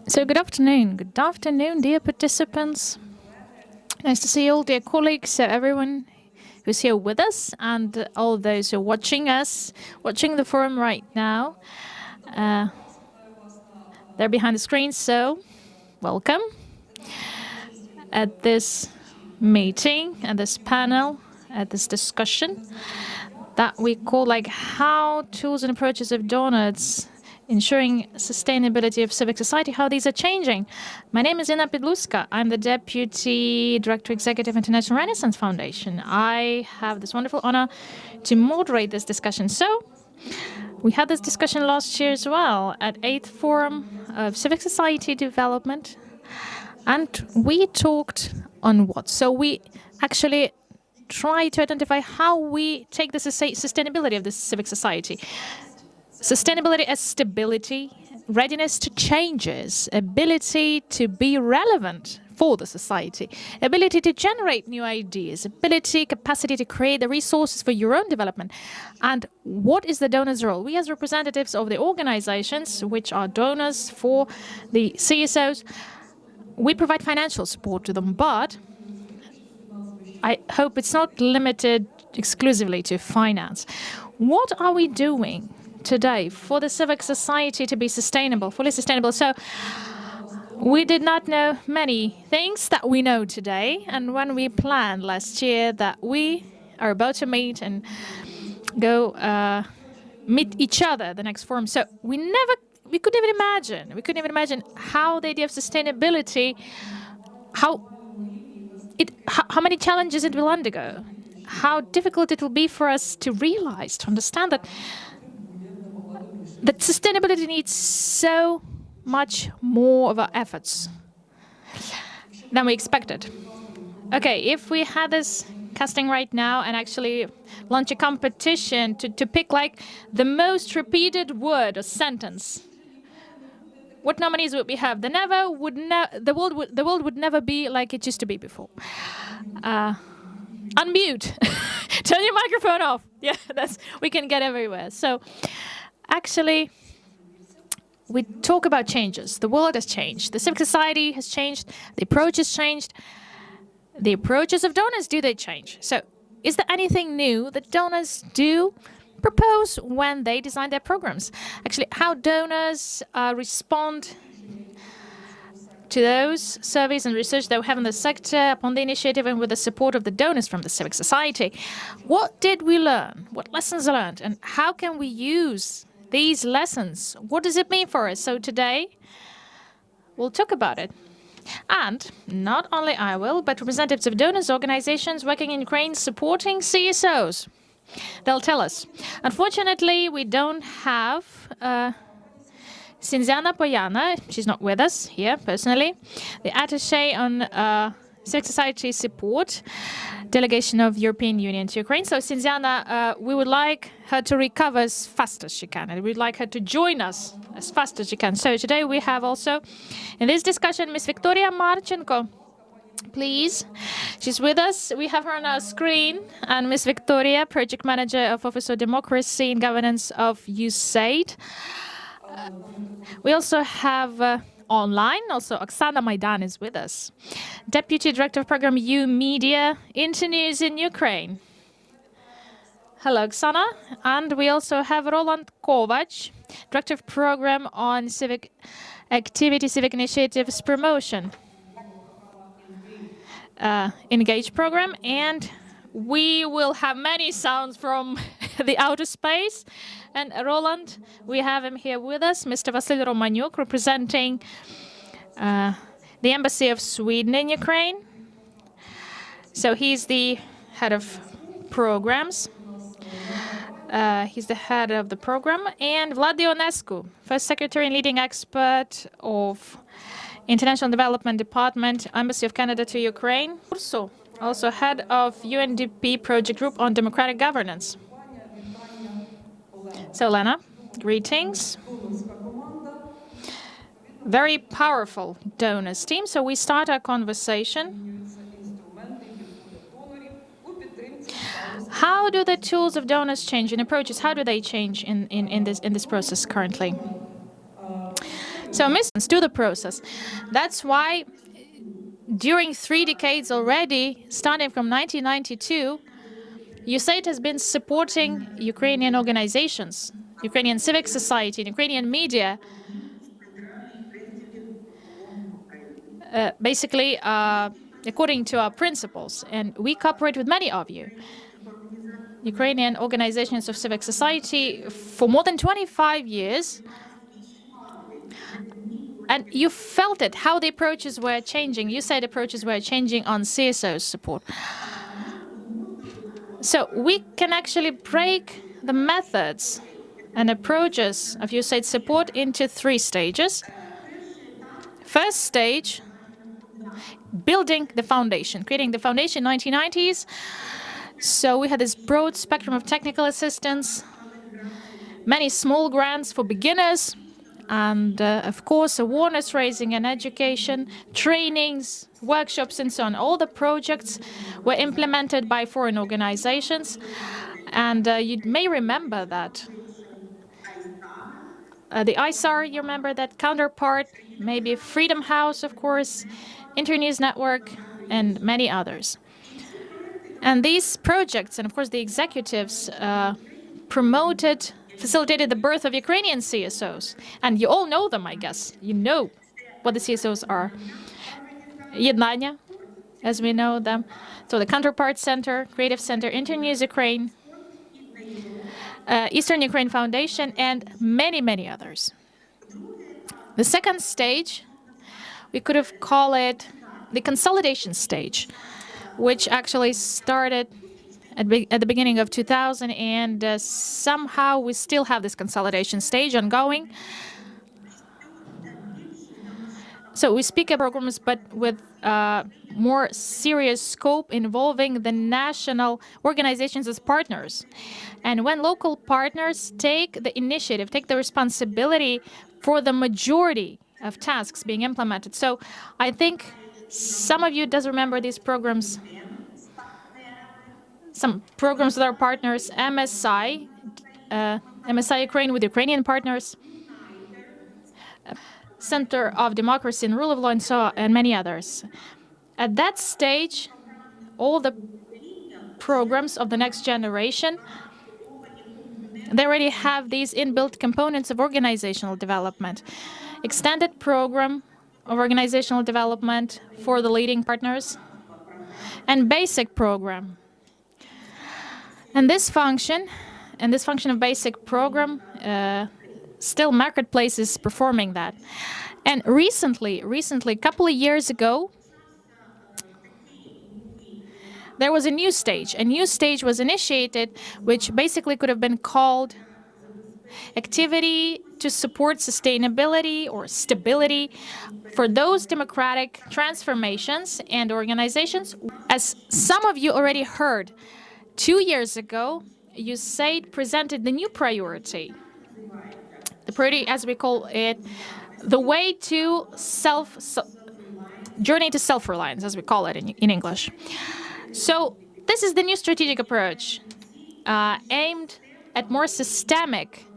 So good afternoon. Good afternoon, dear participants. Nice to see all dear colleagues, so everyone who's here with us and all those who are watching us, watching the forum right now. They're behind the screen, so welcome at this meeting, at this panel, at this discussion that we call like how tools and approaches of donors ensuring sustainability of civic society, how these are changing. My name is Ina Pidluska. I'm the Deputy Director Executive International Renaissance Foundation. I have this wonderful honor to moderate this discussion. So we had this discussion last year as well at 8th Forum of Civic Society Development. And we talked on what? So we actually try to identify how we take the sustainability of this civic society. Sustainability as stability, readiness to changes, ability to be relevant for the society, ability to generate new ideas, capacity to create the resources for your own development. And what is the donor's role? We as representatives of the organizations, which are donors for the CSOs, we provide financial support to them, but I hope it's not limited exclusively to finance. What are we doing today for the civic society to be sustainable, fully sustainable? So we did not know many things that we know today. And when we planned last year that we are about to meet and go meet each other the next forum, so we couldn't even imagine how the idea of sustainability, how many challenges it will undergo, how difficult it will be for us to realize, to understand that sustainability needs so much more of our efforts than we expected. Okay, if we had this casting right now and actually launch a competition to pick like the most repeated word or sentence, what nominees would we have? The world would never be like it used to be before. Unmute. Turn your microphone off. Yeah, we can get everywhere. So actually, we talk about changes. The world has changed. The civic society has changed. The approach has changed. The approaches of donors, do they change? So is there anything new that donors do propose when they design their programs? Actually, how donors respond to those surveys and research that we have in the sector upon the initiative and with the support of the donors from the civic society. What did we learn? What lessons learned? And how can we use these lessons? What does it mean for us? So today, we'll talk about it. And not only I will, but representatives of donors, organizations working in Ukraine supporting CSOs. They'll tell us. Unfortunately, we don't have Sinziana Poyana. She's not with us here personally. The attaché on civic society support, delegation of European Union to Ukraine. So Sinziana, we would like her to recover as fast as she can, and we'd like her to join us as fast as she can. So today we have also in this discussion Ms. Victoria Marchenko. Please, she's with us. We have her on our screen. And Ms. Victoria, Project Manager of Office of Democracy and Governance of USAID. We also have online, also Oksana Maidan is with us. Deputy Director of Program U Media, Internews in Ukraine. Hello, Oksana. And we also have Roland Kovac, Director of Program on Civic Activity, Civic Initiatives Promotion. Engage program, and we will have many sounds from the outer space. And Roland, we have him here with us, Mr. Vasil Romanyuk, representing the Embassy of Sweden in Ukraine. So he's the head of programs. He's the head of the program. And Vlad Ionescu, First Secretary and leading expert of International Development Department, Embassy of Canada to Ukraine. Also head of UNDP Project Group on Democratic Governance. So Lena, greetings. Very powerful donors team. So we start our conversation. How do the tools of donors change in approaches? How do they change in this process currently? So missions to the process. That's why during 3 decades already, starting from 1992, USAID has been supporting Ukrainian organizations, Ukrainian civic society, Ukrainian media, basically according to our principles. And we cooperate with many of you, Ukrainian organizations of civic society, for more than 25 years. And you felt it, how the approaches were changing. USAID approaches were changing on CSO's support. So we can actually break the methods and approaches of USAID support into 3 stages. First stage, building the foundation, creating the foundation in 1990s. So we had this broad spectrum of technical assistance, many small grants for beginners, and of course awareness raising and education, trainings, workshops, and so on. All the projects were implemented by foreign organizations. And you may remember that the ISAR, you remember that counterpart, maybe Freedom House, of course, Internews Network, and many others. And these projects, and of course the executives, facilitated the birth of Ukrainian CSOs. And you all know them, I guess. You know what the CSOs are. Єднання, as we know them. So the Counterpart Center, Creative Center, Internews Ukraine, Eastern Ukraine Foundation, and many, many others. The second stage, we could have called it the consolidation stage, which actually started at the beginning of 2000, and somehow we still have this consolidation stage ongoing. So we speak about programs, but with more serious scope involving the national organizations as partners. And when local partners take the initiative, take the responsibility for the majority of tasks being implemented. So I think some of you does remember these programs, some programs with our partners, MSI, MSI Ukraine with Ukrainian partners, Center of Democracy and Rule of Law, and so on, and many others. At that stage, all the programs of the next generation, they already have these inbuilt components of organizational development. Extended program of organizational development for the leading partners, and basic program. And this function of basic program, still Marketplace is performing that. And recently, a couple of years ago, there was a new stage. A new stage was initiated, which basically could have been called activity to support sustainability or stability for those democratic transformations and organizations. As some of you already heard, 2 years ago, USAID presented the new priority. The priority, as we call it, the way to journey to self-reliance, as we call it in English. So this is the new strategic approach aimed at more systemic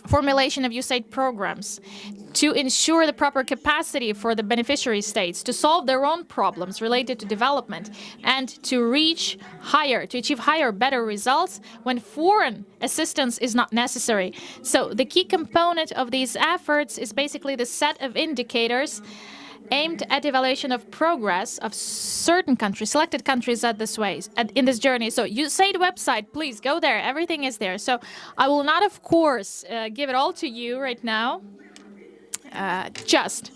formulation of USAID programs to ensure the proper capacity for the beneficiary states to solve their own problems related to development and to achieve higher, better results when foreign assistance is not necessary. So the key component of these efforts is basically the set of indicators aimed at evaluation of progress of certain countries, selected countries in this journey. So USAID website, please go there. Everything is there. So I will not, of course, give it all to you right now. Just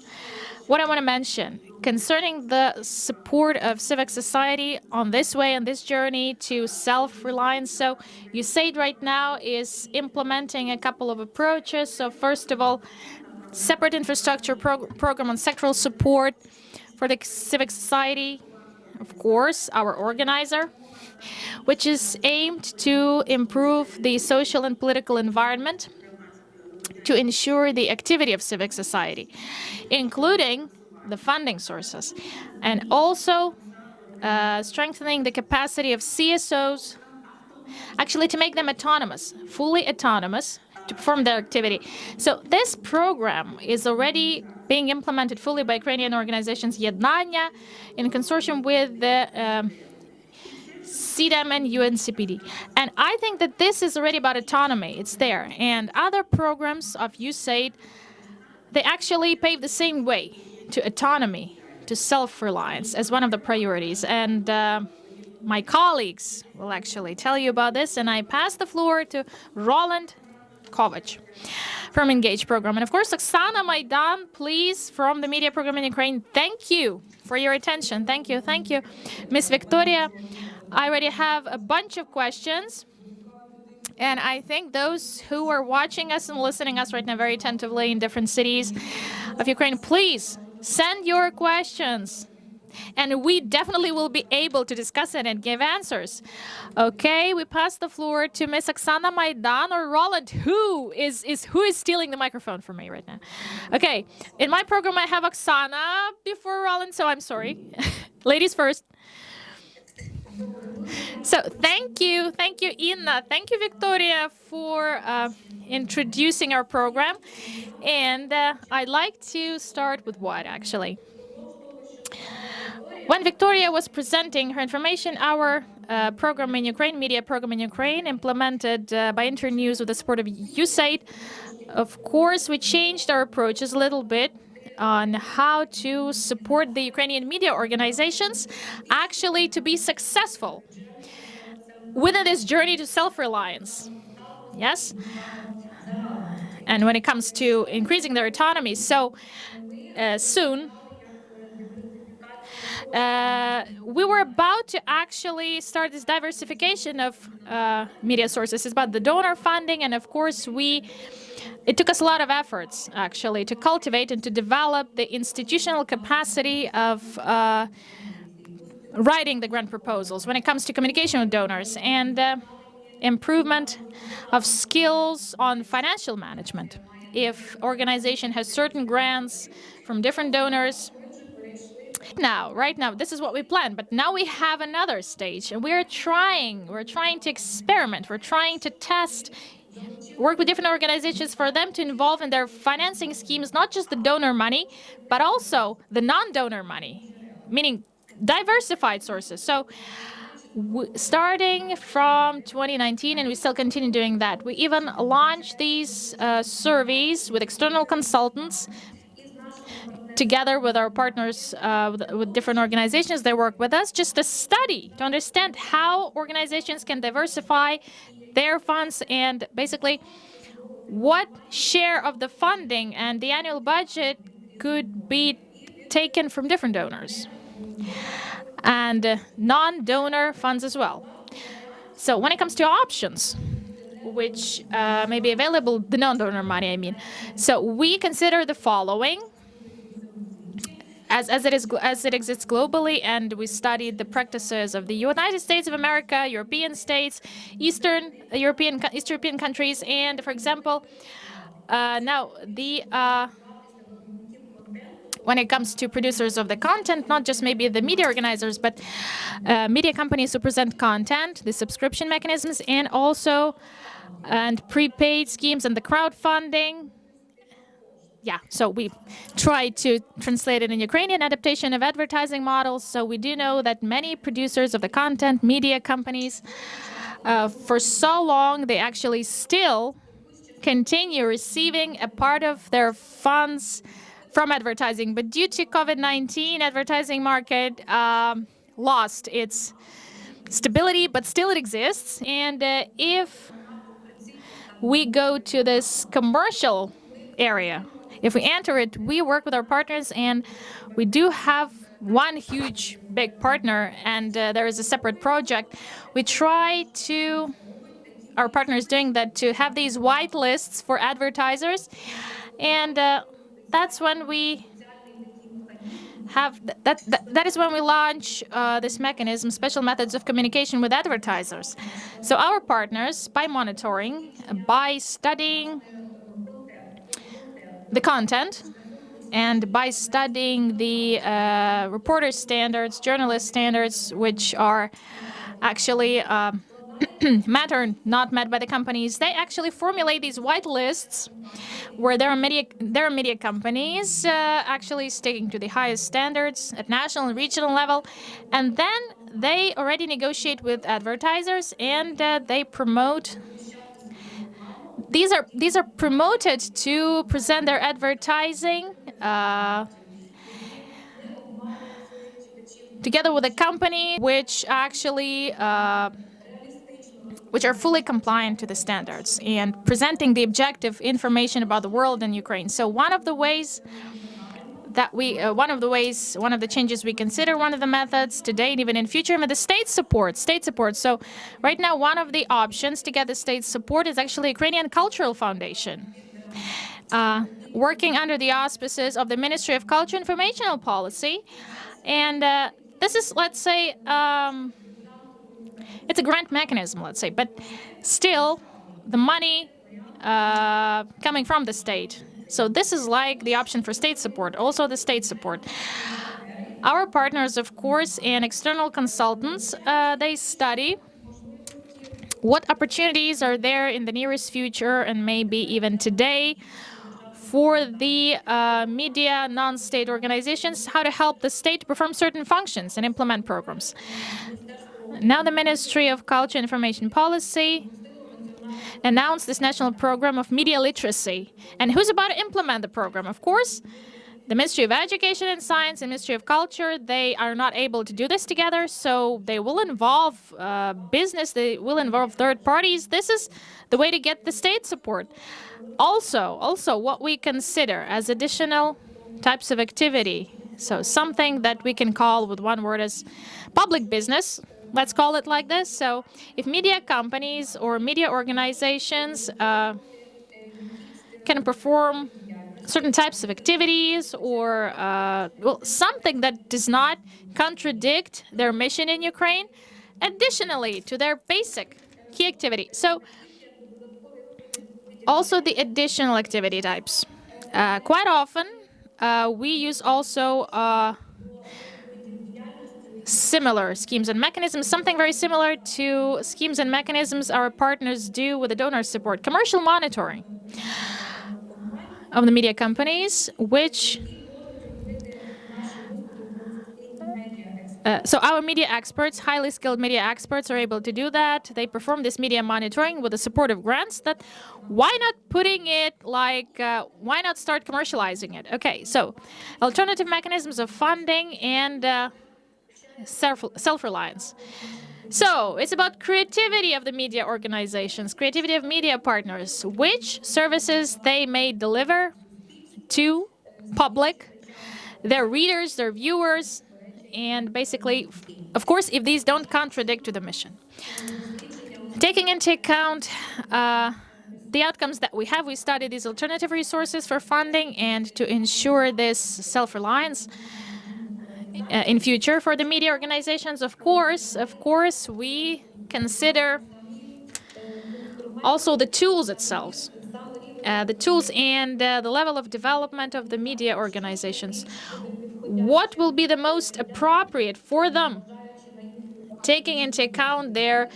what I want to mention concerning the support of civic society on this journey to self-reliance. So USAID right now is implementing a couple of approaches. So first of all, separate infrastructure program on sectoral support for the civic society, of course, our organizer, which is aimed to improve the social and political environment to ensure the activity of civic society, including the funding sources, and also strengthening the capacity of CSOs, actually to make them autonomous, fully autonomous, to perform their activity. So this program is already being implemented fully by Ukrainian organizations Yednanya in consortium with the CDEM and UNCPD. And I think that this is already about autonomy. It's there. And other programs of USAID, they actually pave the same way to autonomy, to self-reliance as one of the priorities. And my colleagues will actually tell you about this. And I pass the floor to Roland Kovac from Engage program. And of course, Oksana Maidan, please, from the media program in Ukraine. Thank you for your attention. Thank you. Thank you, Miss Victoria. I already have a bunch of questions. And I think those who are watching us and listening us right now very attentively in different cities of Ukraine, please send your questions. And we definitely will be able to discuss it and give answers. Okay, we pass the floor to Miss Oksana Maidan or Roland. Who is stealing the microphone from me right now? Okay, in my program I have Oksana before Roland, so I'm sorry. Ladies first. So thank you, Inna. Thank you, Victoria, for introducing our program. And I'd like to start with what, actually? When Victoria was presenting her information, our program in Ukraine, media program in Ukraine, implemented by Internews with the support of USAID, of course, we changed our approaches a little bit on how to support the Ukrainian media organizations actually to be successful within this journey to self-reliance. Yes? And when it comes to increasing their autonomy. So soon, we were about to actually start this diversification of media sources. It's about the donor funding, and of course it took us a lot of efforts actually to cultivate and to develop the institutional capacity of writing the grant proposals when it comes to communication with donors and improvement of skills on financial management. If organization has certain grants from different donors, right now, this is what we planned, but now we have another stage, and we're trying to experiment, we're trying to test, work with different organizations for them to involve in their financing schemes, not just the donor money, but also the non-donor money, meaning diversified sources. So starting from 2019, and we still continue doing that, we even launched these surveys with external consultants together with our partners, with different organizations that work with us, just to study, to understand how organizations can diversify their funds and basically what share of the funding and the annual budget could be taken from different donors and non-donor funds as well. So when it comes to options, which may be available, the non-donor money, I mean. So we consider the following. As it exists globally, and we studied the practices of the United States of America, European states, East European countries, and for example, now when it comes to producers of the content, not just maybe the media organizers, but media companies who present content, the subscription mechanisms, and also prepaid schemes and the crowdfunding. Yeah, so we tried to translate it in Ukrainian adaptation of advertising models. So we do know that many producers of the content, media companies, for so long, they actually still continue receiving a part of their funds from advertising. But due to COVID-19, advertising market lost its stability, but still it exists. And if we go to this commercial area, if we enter it, we work with our partners, and we do have one huge, big partner, and there is a separate project. We try to, our partners doing that, to have these white lists for advertisers, and that's when we have, that is when we launch this mechanism, special methods of communication with advertisers. So our partners, by monitoring, by studying the content, and by studying the reporter standards, journalist standards, which are actually met or not met by the companies, they actually formulate these white lists where there are media companies actually sticking to the highest standards at national and regional level, and then they already negotiate with advertisers and they promote. These are promoted to present their advertising together with a company which actually which are fully compliant to the standards and presenting the objective information about the world and Ukraine. So one of the changes we consider, one of the methods today and even in future, the state support. So right now, one of the options to get the state support is actually Ukrainian Cultural Foundation, working under the auspices of the Ministry of Culture and Informational Policy. And this is, let's say, it's a grant mechanism, let's say, but still the money coming from the state. So this is like the option for state support, also the state support. Our partners, of course, and external consultants, they study what opportunities are there in the nearest future and maybe even today for the media non-state organizations, how to help the state to perform certain functions and implement programs. Now the Ministry of Culture and Information Policy announced this national program of media literacy. And who's about to implement the program? Of course, the Ministry of Education and Science and Ministry of Culture, they are not able to do this together, so they will involve business, they will involve third parties. This is the way to get the state support. Also, what we consider as additional types of activity, so something that we can call with one word as public business, let's call it like this. So if media companies or media organizations can perform certain types of activities or something that does not contradict their mission in Ukraine, additionally to their basic key activity. So also the additional activity types. Quite often, we use also similar schemes and mechanisms, something very similar to schemes and mechanisms our partners do with the donor support. Commercial monitoring of the media companies, which so our media experts, highly skilled media experts, are able to do that. They perform this media monitoring with the support of grants. That why not putting it like why not start commercializing it? Okay, so alternative mechanisms of funding and self-reliance. So it's about creativity of the media organizations, creativity of media partners, which services they may deliver to public, their readers, their viewers, and basically, of course, if these don't contradict to the mission. Taking into account the outcomes that we have, we study these alternative resources for funding and to ensure this self-reliance in future for the media organizations. Of course, we consider also the tools itself, the tools and the level of development of the media organizations. What will be the most appropriate for them, taking into account their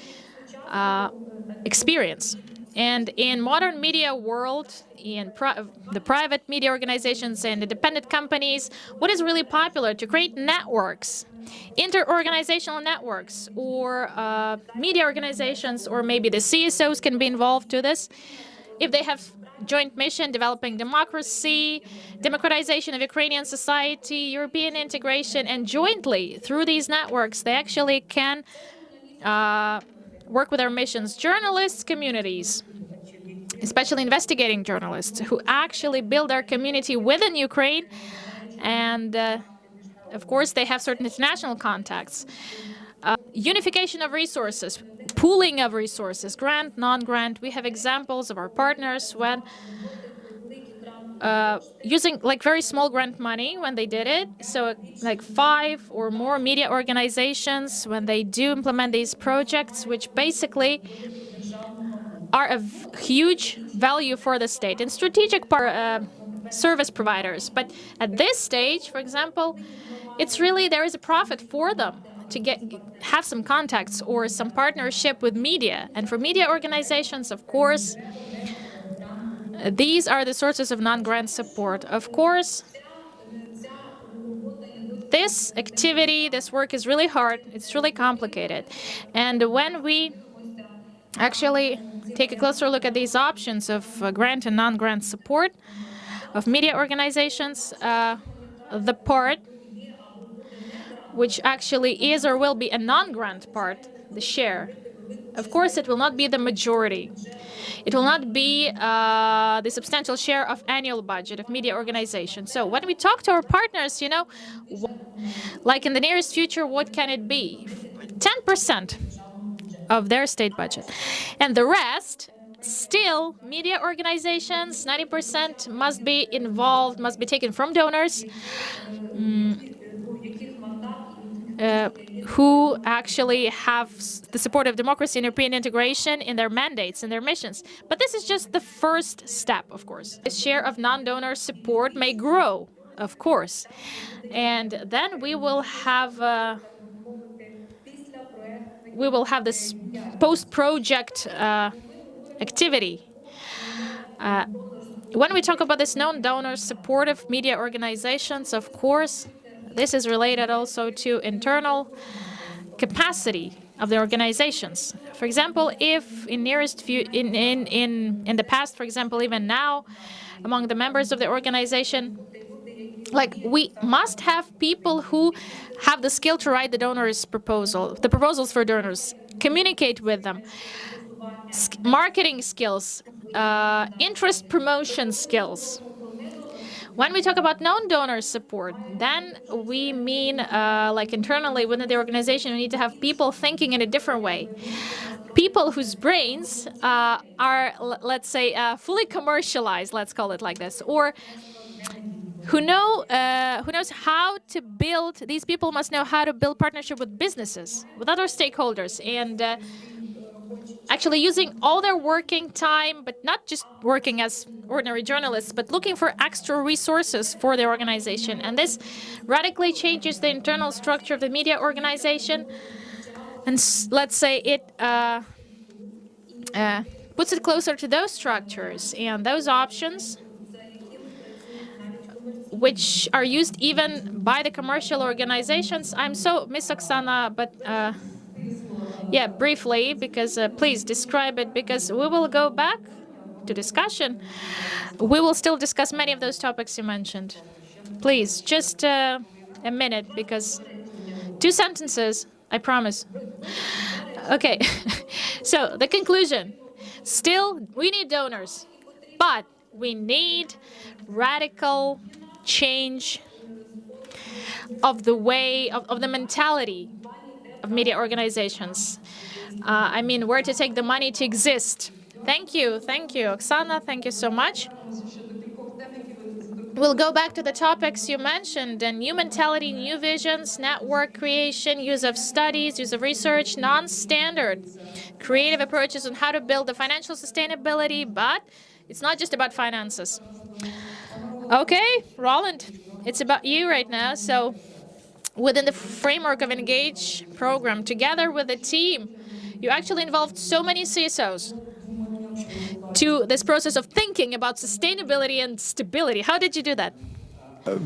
experience. And in modern media world, in the private media organizations and independent companies, what is really popular? To create networks, inter-organizational networks, or media organizations, or maybe the CSOs can be involved to this. If they have joint mission, developing democracy, democratization of Ukrainian society, European integration, and jointly through these networks, they actually can work with their missions. Journalists, communities, especially investigating journalists who actually build their community within Ukraine. And of course, they have certain international contacts. Unification of resources, pooling of resources, grant, non-grant. We have examples of our partners when using like very small grant money when they did it. So like 5 or more media organizations when they do implement these projects, which basically are of huge value for the state and strategic service providers. But at this stage, for example, it's really there is a profit for them. to have some contacts or some partnership with media. And for media organizations, of course, these are the sources of non-grant support. Of course, this activity, this work is really hard. It's really complicated. And when we actually take a closer look at these options of grant and non-grant support of media organizations, the part which actually is or will be a non-grant part, the share, of course, it will not be the majority. It will not be the substantial share of annual budget of media organizations. So when we talk to our partners, you know, like in the nearest future, what can it be? 10% of their state budget. And the rest, still, media organizations, 90% must be involved, must be taken from donors who actually have the support of democracy and European integration in their mandates and their missions. But this is just the first step, of course. The share of non-donor support may grow, of course. And then we will have this post-project activity. When we talk about this non-donor supportive media organizations, of course, this is related also to internal capacity of the organizations. For example, if in the past, for example, even now, among the members of the organization, like we must have people who have the skill to write the donors' the proposals for donors, communicate with them, marketing skills, interest promotion skills. When we talk about non-donor support, then we mean like internally within the organization, we need to have people thinking in a different way. People whose brains are, let's say, fully commercialized, let's call it like this, or who knows how to build. These people must know how to build partnership with businesses, with other stakeholders, and actually using all their working time, but not just working as ordinary journalists, but looking for extra resources for their organization. And this radically changes the internal structure of the media organization. And let's say it puts it closer to those structures and those options which are used even by the commercial organizations. I'm so, Miss Oksana, but yeah, briefly, because please describe it, because we will go back to discussion. We will still discuss many of those topics you mentioned. Please, just a minute, because 2 sentences, I promise. Okay, so the conclusion. Still, we need donors, but we need radical change of the way, of the mentality of media organizations. I mean, where to take the money to exist. Thank you, Oksana, thank you so much. We'll go back to the topics you mentioned, and new mentality, new visions, network creation, use of studies, use of research, non-standard, creative approaches on how to build the financial sustainability, but it's not just about finances. Okay, Roland, it's about you right now. So within the framework of Engage program, together with the team, you actually involved so many CSOs to this process of thinking about sustainability and stability. How did you do that?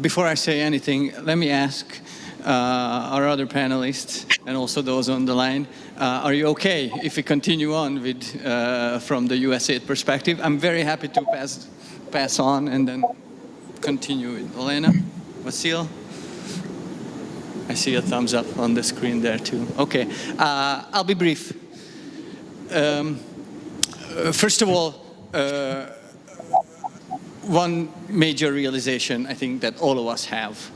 Before I say anything, let me ask our other panelists and also those on the line, are you okay if we continue on with from the USAID perspective? I'm very happy to pass on and then continue with Elena, Vasil. I see a thumbs up on the screen there too. Okay, I'll be brief. First of all, one major realization I think that all of us have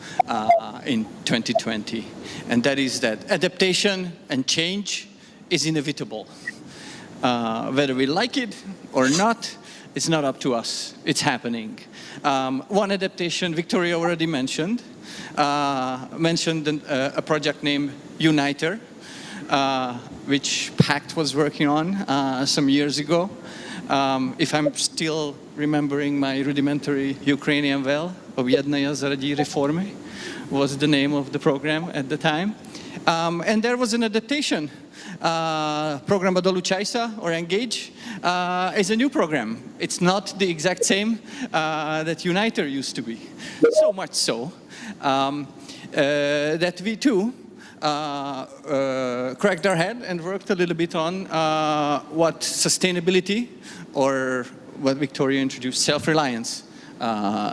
in 2020, and that is that adaptation and change is inevitable. Whether we like it or not, it's not up to us. It's happening. One adaptation Victoria already mentioned a project named Uniter, which PACT was working on some years ago. If I'm still remembering my rudimentary Ukrainian well, Objednaya Zaradí Reformy was the name of the program at the time. And there was an adaptation. Program Adoluchaisa, or Engage, is a new program. It's not the exact same that Uniter used to be. So much so that we too cracked our head and worked a little bit on what sustainability, or what Victoria introduced, self-reliance,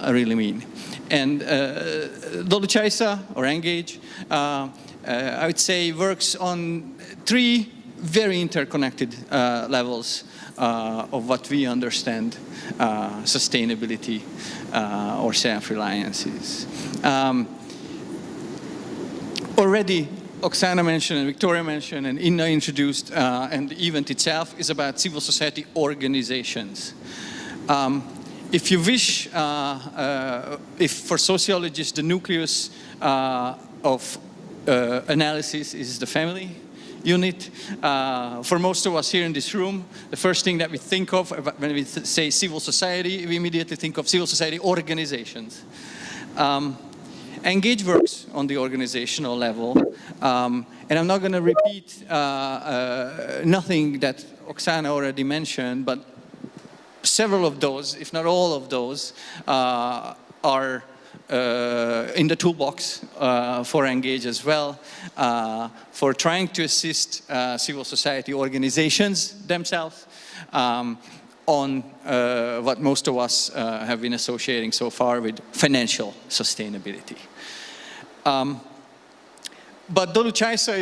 really mean. And Doluchaisa, or Engage, I would say works on three very interconnected levels of what we understand sustainability or self-reliance is. Already Oksana mentioned and Victoria mentioned and Inna introduced, and the event itself is about civil society organizations. If you wish, if for sociologists the nucleus of analysis is the family unit, for most of us here in this room, the first thing that we think of when we say civil society, we immediately think of civil society organizations. Engage works on the organizational level, and I'm not going to repeat nothing that Oksana already mentioned, but several of those, if not all of those, are in the toolbox for Engage as well, for trying to assist civil society organizations themselves on what most of us have been associating so far with financial sustainability. But Doluchaisa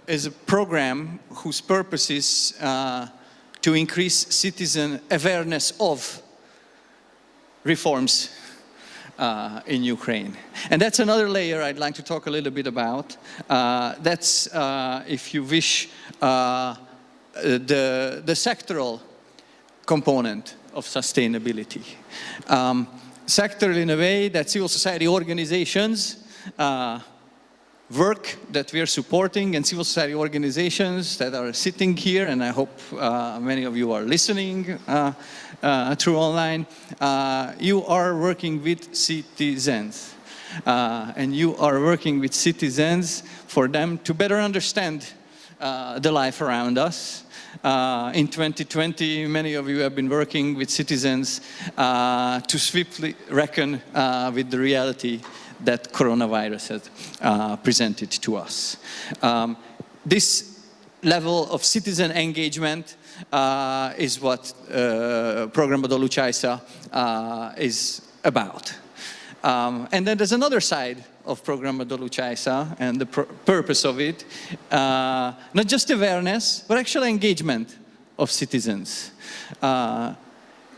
is a program whose purpose is to increase citizen awareness of reforms in Ukraine. And that's another layer I'd like to talk a little bit about. That's, if you wish, the sectoral component of sustainability. Sectoral in a way that civil society organizations work that we are supporting, and civil society organizations that are sitting here, and I hope many of you are listening through online, you are working with citizens. And you are working with citizens for them to better understand the life around us. In 2020, many of you have been working with citizens to swiftly reckon with the reality that coronavirus has presented to us. This level of citizen engagement is what Program Doluchaisa is about. And then there's another side of Program Doluchaisa and the purpose of it, not just awareness, but actual engagement of citizens.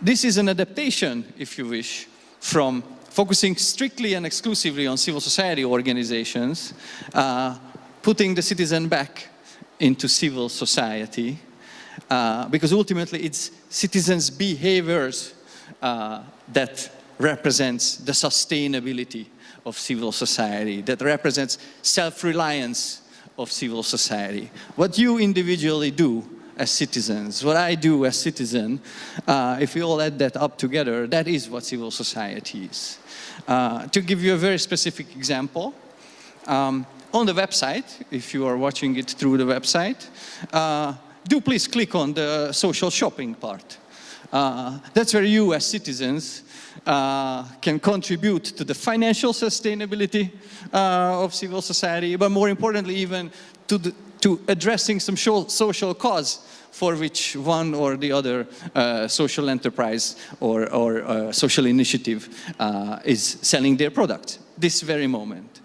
This is an adaptation, if you wish, from focusing strictly and exclusively on civil society organizations, putting the citizen back into civil society, because ultimately it's citizens' behaviors that represents the sustainability of civil society, that represents self-reliance of civil society. What you individually do as citizens, what I do as citizen, if we all add that up together, that is what civil society is. To give you a very specific example, on the website, if you are watching it through the website, do please click on the social shopping part. That's where you as citizens can contribute to the financial sustainability of civil society, but more importantly even to addressing some social cause for which one or the other social enterprise or social initiative is selling their product this very moment.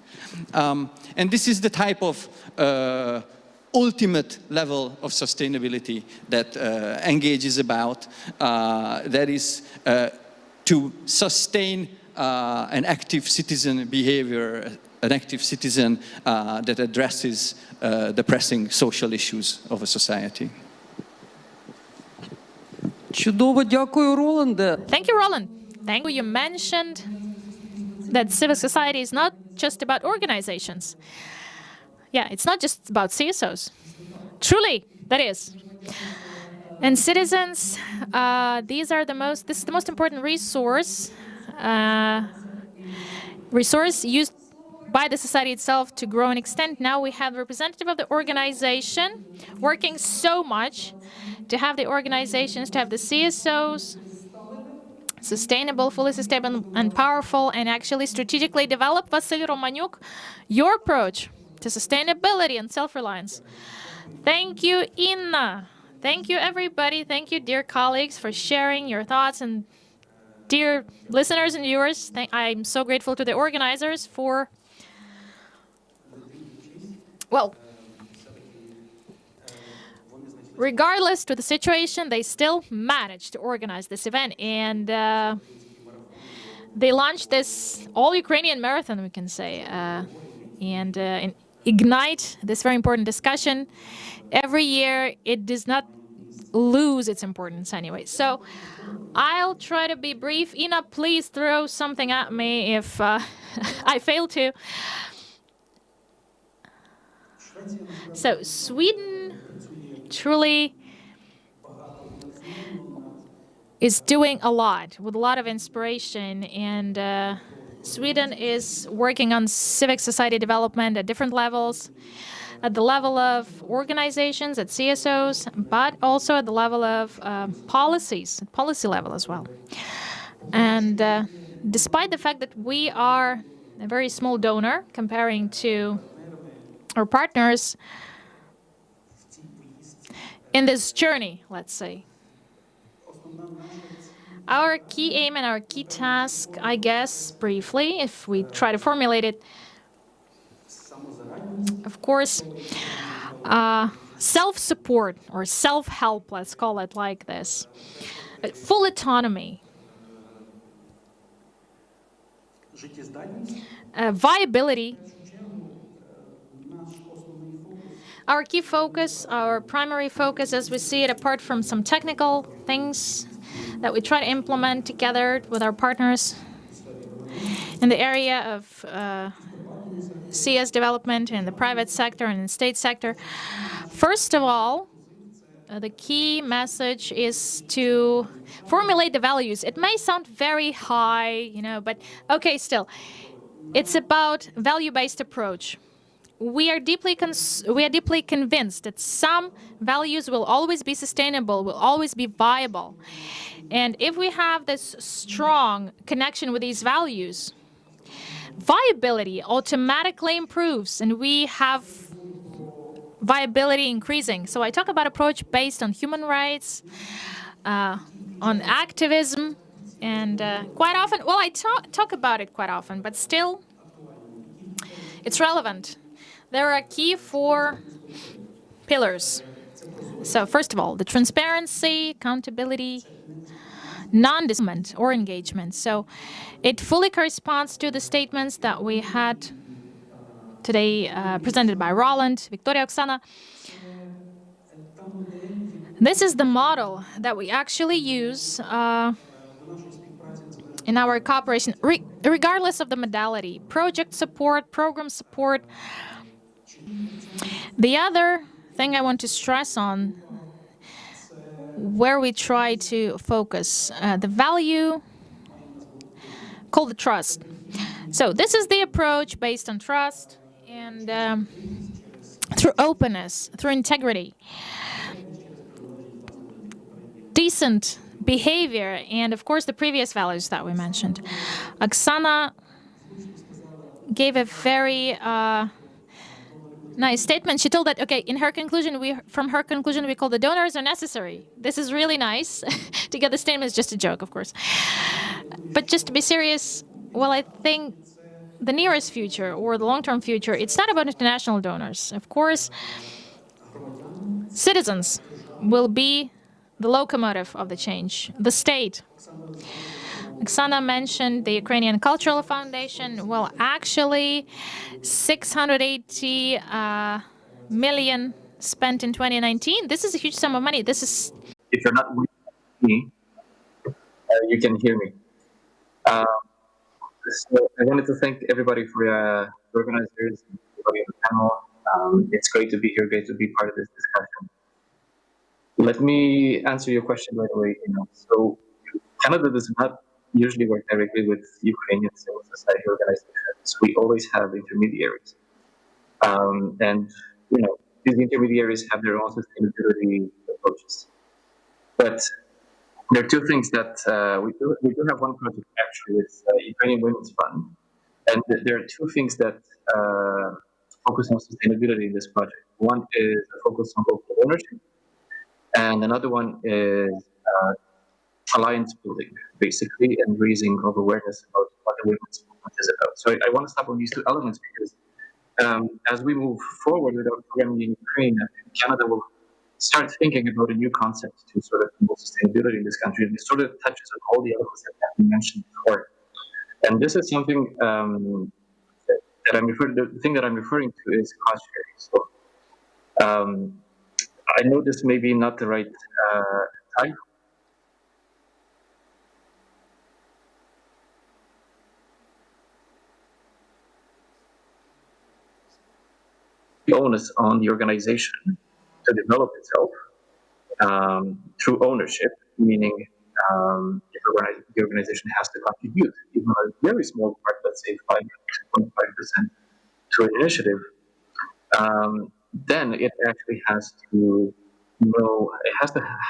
And this is the type of ultimate level of sustainability that Engage is about, that is to sustain an active citizen behavior, an active citizen that addresses the pressing social issues of a society. Чудово, дякую, Роланде. Thank you, Roland. Thank you. You mentioned that civil society is not just about organizations. Yeah, it's not just about CSOs. Truly, that is. And citizens, this is the most important resource used by the society itself to grow and extend. Now we have the representative of the organization working so much to have the organizations, to have the CSOs sustainable, fully sustainable and powerful, and actually strategically develop. Vasily Romaniuk, your approach to sustainability and self-reliance. Thank you, Inna. Thank you, everybody. Thank you, dear colleagues, for sharing your thoughts. And dear listeners and viewers, I'm so grateful to the organizers for, well, regardless to the situation, they still managed to organize this event. And they launched this all-Ukrainian marathon, we can say, and ignite this very important discussion. Every year, it does not lose its importance anyway. So I'll try to be brief. Ina, please throw something at me if I fail to. So Sweden truly is doing a lot with a lot of inspiration, and Sweden is working on civic society development at different levels, at the level of organizations, at CSOs, but also at the level of policies, at policy level as well. And despite the fact that we are a very small donor comparing to our partners in this journey, let's say, our key aim and our key task, I guess, briefly, if we try to formulate it, of course, self-support or self-help, let's call it like this, full autonomy, viability. Our key focus, our primary focus as we see it, apart from some technical things that we try to implement together with our partners in the area of CS development in the private sector and in the state sector. First of all, the key message is to formulate the values. It may sound very high, but okay, still, it's about value-based approach. We are deeply convinced that some values will always be sustainable, will always be viable. And if we have this strong connection with these values, viability automatically improves, and we have viability increasing. So I talk about approach based on human rights, on activism, and quite often, well, I talk about it quite often, but still, it's relevant. There are key 4 pillars. So first of all, the transparency, accountability, non-dismissal or engagement. So it fully corresponds to the statements that we had today presented by Roland, Victoria, Oksana. This is the model that we actually use in our cooperation, regardless of the modality, project support, program support. The other thing I want to stress on, where we try to focus, the value called the trust. So this is the approach based on trust and through openness, through integrity, decent behavior, and of course the previous values that we mentioned. Oksana gave a very nice statement. She told that, okay, in her conclusion, from her conclusion, we call the donors are necessary. This is really nice. To get the statement is just a joke, of course. But just to be serious, well, I think the nearest future or the long-term future, it's not about international donors. Of course, citizens will be the locomotive of the change, the state. Oksana mentioned the Ukrainian Cultural Foundation. Well, actually, 680 million spent in 2019. This is a huge sum of money. This is... If you're not with me, you can hear me. So I wanted to thank everybody for the organizers, everybody on the panel. It's great to be here, great to be part of this discussion. Let me answer your question right away. So Canada does not usually work directly with Ukrainian civil society organizations. So we always have intermediaries. And these intermediaries have their own sustainability approaches. But there are two things that we do have one project actually with Ukrainian Women's Fund, and there are two things that focus on sustainability in this project. One is a focus on local ownership, and another one is alliance building, basically, and raising of awareness about what the women's movement is about. So I want to stop on these two elements because as we move forward with our programming in Ukraine, Canada will start thinking about a new concept to sort of promote sustainability in this country. And it sort of touches on all the elements that have been mentioned before. And this is something that I'm referring. The thing that I'm referring to is cost sharing. So I know this may be not the right time. The onus on the organization to develop itself through ownership, meaning the organization has to contribute even a very small part, let's say 5.5% to an initiative, then it actually has to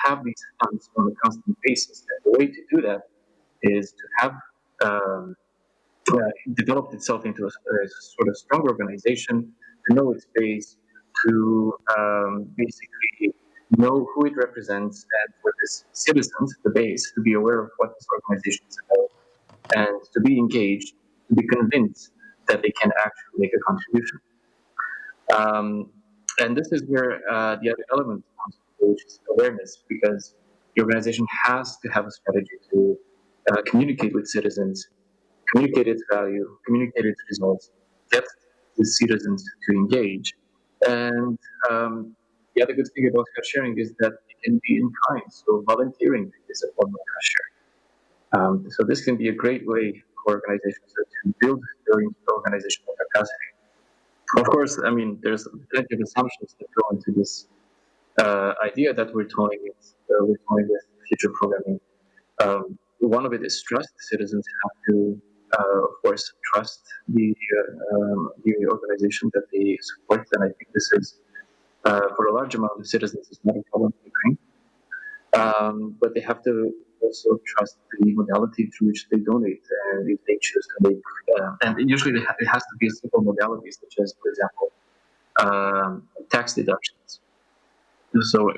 have these funds on a constant basis. And the way to do that is to have developed itself into a sort of strong organization, to know its base, to basically know who it represents, and for its citizens, the base, to be aware of what this organization is about, and to be engaged, to be convinced that they can actually make a contribution. And this is where the other element comes, which is awareness, because the organization has to have a strategy to communicate with citizens, communicate its value, communicate its results, get the citizens to engage. And the other good thing about cost sharing is that it can be in kind. So volunteering is a form of cost sharing. So this can be a great way for organizations to build their organizational capacity. Of course, I mean, there's plenty of assumptions that go into this idea that we're toying with future programming. One of it is trust. Citizens have to, of course, trust the organization that they support, and I think this is, for a large amount of citizens, is not a problem in Ukraine. But they have to also trust the modality through which they donate, and if they choose to make, and usually it has to be a simple modality, such as, for example, tax deductions. So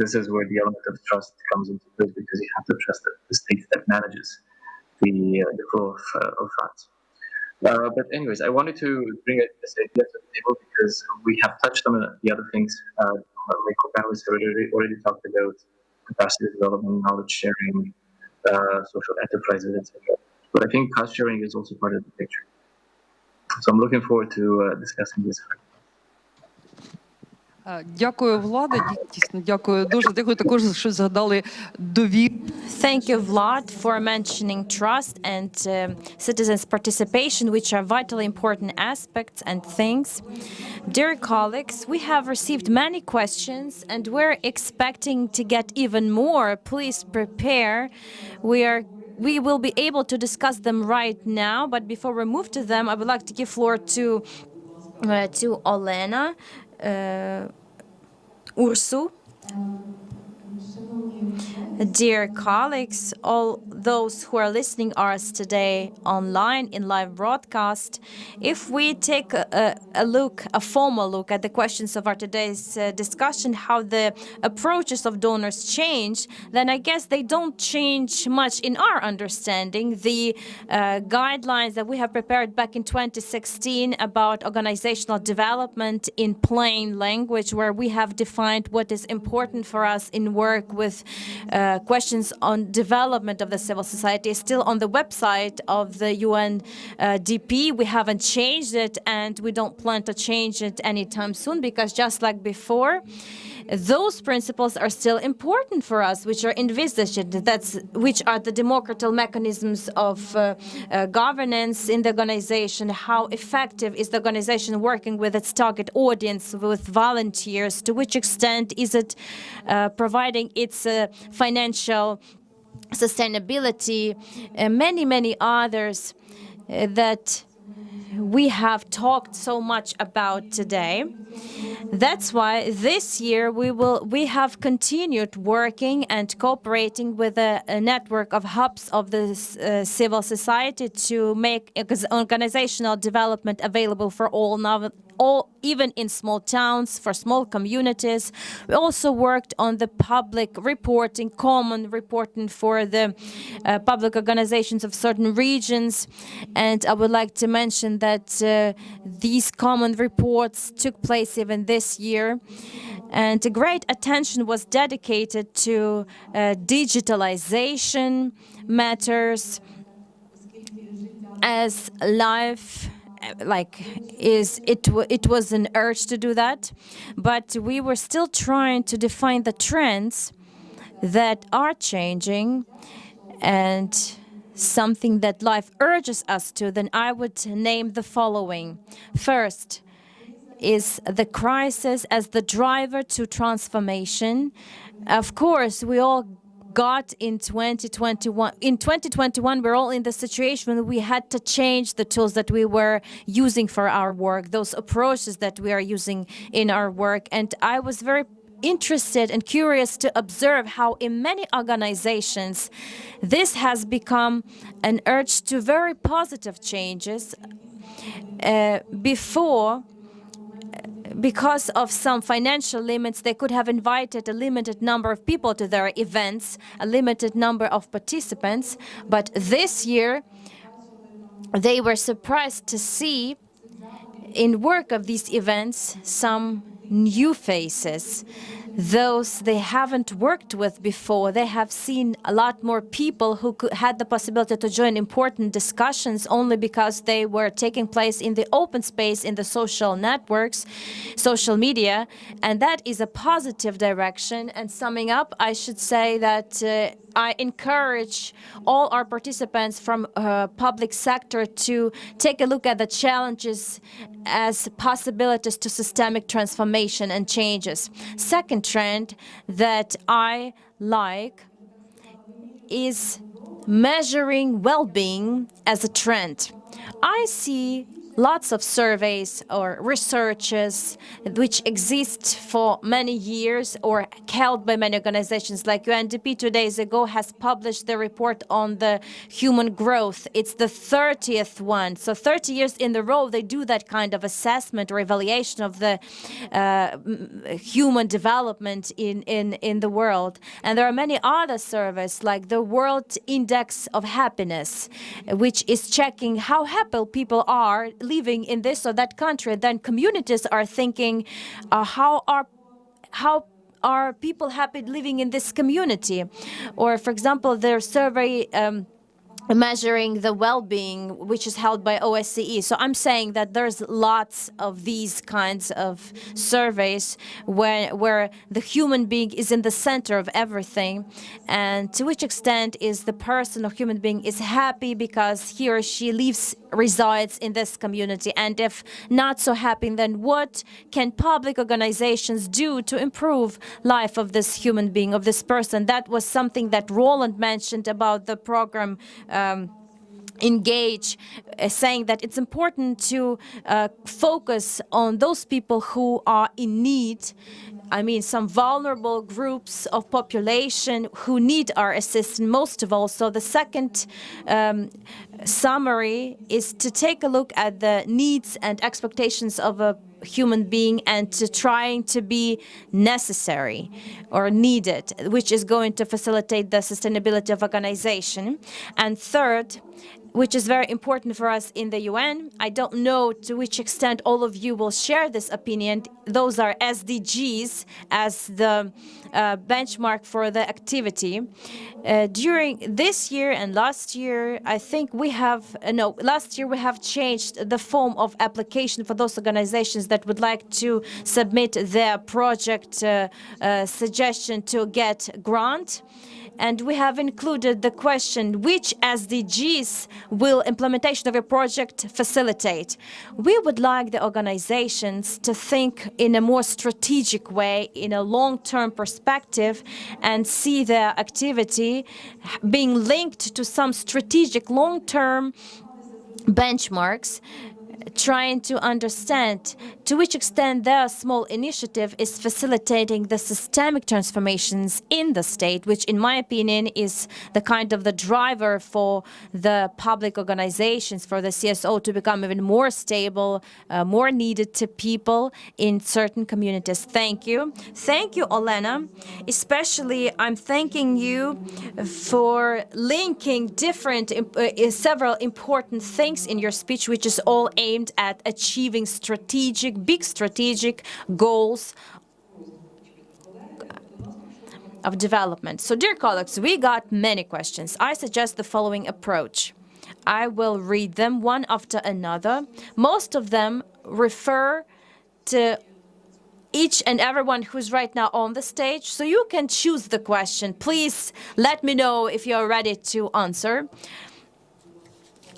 this is where the element of trust comes into play, because you have to trust the state that manages the flow of funds. But anyways, I wanted to bring this idea to the table because we have touched on the other things. My co-panelists already talked about capacity development, knowledge sharing, social enterprises, etc. But I think cost sharing is also part of the picture. So I'm looking forward to discussing this. Дякую, Влада. Дійсно, дякую дуже. Дякую також, що згадали довіру. Thank you, Vlad, for mentioning trust and citizens' participation, which are vitally important aspects and things. Dear colleagues, we have received many questions and we're expecting to get even more. Please prepare. We will be able to discuss them right now, but before we move to them, I would like to give floor to Olena, Ursu. Dear colleagues, all those who are listening to us today online in live broadcast, if we take a formal look at the questions of our today's discussion, how the approaches of donors change, then I guess they don't change much in our understanding. The guidelines that we have prepared back in 2016 about organizational development in plain language, where we have defined what is important for us in work with questions on development of the civil society, is still on the website of the UNDP. We haven't changed it, and we don't plan to change it anytime soon, because just like before, those principles are still important for us, which are envisaged, which are the democratic mechanisms of governance in the organization, how effective is the organization working with its target audience, with volunteers, to which extent is it providing its financial sustainability, many others that we have talked so much about today. That's why this year we have continued working and cooperating with a network of hubs of the civil society to make organizational development available for all, even in small towns, for small communities. We also worked on the public reporting, common reporting for the public organizations of certain regions. And I would like to mention that these common reports took place even this year. And a great attention was dedicated to digitalization matters, as life it was an urge to do that, but we were still trying to define the trends that are changing and something that life urges us to. Then I would name the following. First is the crisis as the driver to transformation. Of course, we all got in 2021. In 2021, we're all in the situation when we had to change the tools that we were using for our work, those approaches that we are using in our work. And I was very interested and curious to observe how in many organizations this has become an urge to very positive changes. Before, because of some financial limits, they could have invited a limited number of people to their events, a limited number of participants. But this year, they were surprised to see in work of these events some new faces, those they haven't worked with before. They have seen a lot more people who had the possibility to join important discussions only because they were taking place in the open space, in the social networks, social media, and that is a positive direction. And summing up, I should say that I encourage all our participants from public sector to take a look at the challenges as possibilities to systemic transformation and changes. Second trend that I like is measuring well-being as a trend. I see lots of surveys or researches which exist for many years or held by many organizations, like UNDP 2 days ago has published the report on the human growth. It's the 30th one. So 30 years in a row they do that kind of assessment or evaluation of the human development in the world. And there are many other surveys like the World Index of Happiness, which is checking how happy people are living in this or that country. Then communities are thinking, how are people happy living in this community? Or, for example, their survey measuring the well-being, which is held by OSCE. So I'm saying that there's lots of these kinds of surveys where the human being is in the center of everything, and to which extent is the person or human being is happy because he or she resides in this community, and if not so happy, then what can public organizations do to improve life of this human being, of this person? That was something that Roland mentioned about the program Engage, saying that it's important to focus on those people who are in need. I mean, some vulnerable groups of population who need our assistance most of all. So the second summary is to take a look at the needs and expectations of a human being and to trying to be necessary or needed, which is going to facilitate the sustainability of organization. And third, which is very important for us in the UN. I don't know to which extent all of you will share this opinion. Those are SDGs as the benchmark for the activity. During this year and last year, I think we have, last year we have changed the form of application for those organizations that would like to submit their project suggestion to get grant. And we have included the question, which SDGs will implementation of your project facilitate? We would like the organizations to think in a more strategic way, in a long-term perspective, and see their activity being linked to some strategic long-term benchmarks trying to understand to which extent their small initiative is facilitating the systemic transformations in the state, which in my opinion is the kind of the driver for the public organizations, for the CSO to become even more stable, more needed to people in certain communities. Thank you. Thank you, Olena. Especially, I'm thanking you for linking different, several important things in your speech, which is all aimed at achieving big strategic goals of development. So, dear colleagues, we got many questions. I suggest the following approach. I will read them one after another. Most of them refer to each and everyone who's right now on the stage, so you can choose the question. Please let me know if you're ready to answer.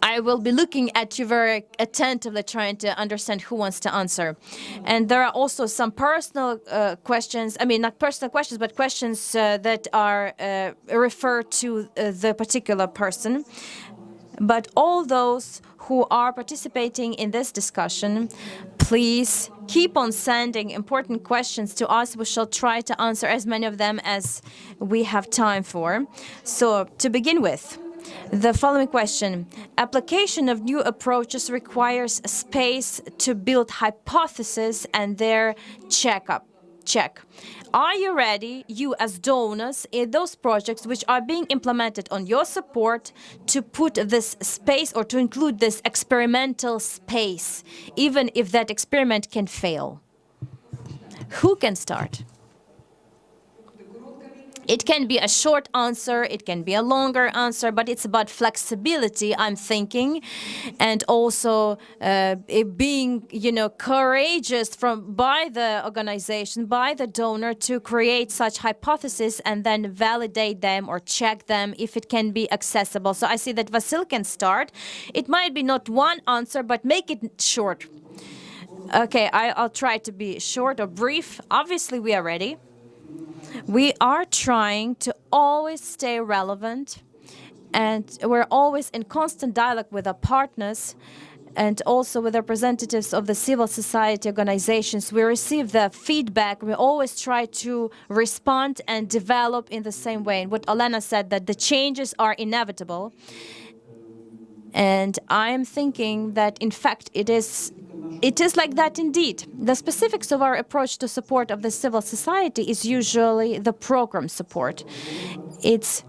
I will be looking at you very attentively, trying to understand who wants to answer. And there are also some personal questions, I mean, not personal questions, but questions that are referred to the particular person. But all those who are participating in this discussion, please keep on sending important questions to us. We shall try to answer as many of them as we have time for. So, to begin with, the following question. Application of new approaches requires space to build hypotheses and their check. Are you ready, you as donors, in those projects which are being implemented on your support, to put this space or to include this experimental space, even if that experiment can fail? Who can start? It can be a short answer, it can be a longer answer, but it's about flexibility, I'm thinking, and also it being, courageous by the organization, by the donor, to create such hypotheses and then validate them or check them if it can be accessible. So I see that Vasil can start. It might be not one answer, but make it short. Okay, I'll try to be short or brief. Obviously, we are ready. We are trying to always stay relevant, and we're always in constant dialogue with our partners and also with representatives of the civil society organizations. We receive the feedback. We always try to respond and develop in the same way. And what Olena said, that the changes are inevitable. And I am thinking that, in fact, it is like that indeed. The specifics of our approach to support of the civil society is usually the program support. It's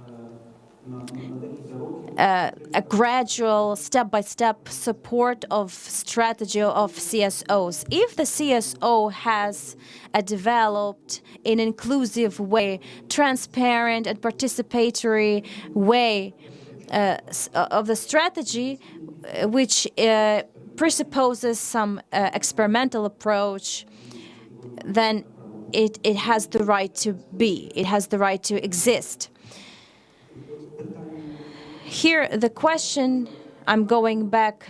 a gradual, step-by-step support of strategy of CSOs. If the CSO has a developed, in inclusive way, transparent and participatory way of the strategy, which presupposes some experimental approach, then it has the right to be. It has the right to exist. Here, the question, I'm going back,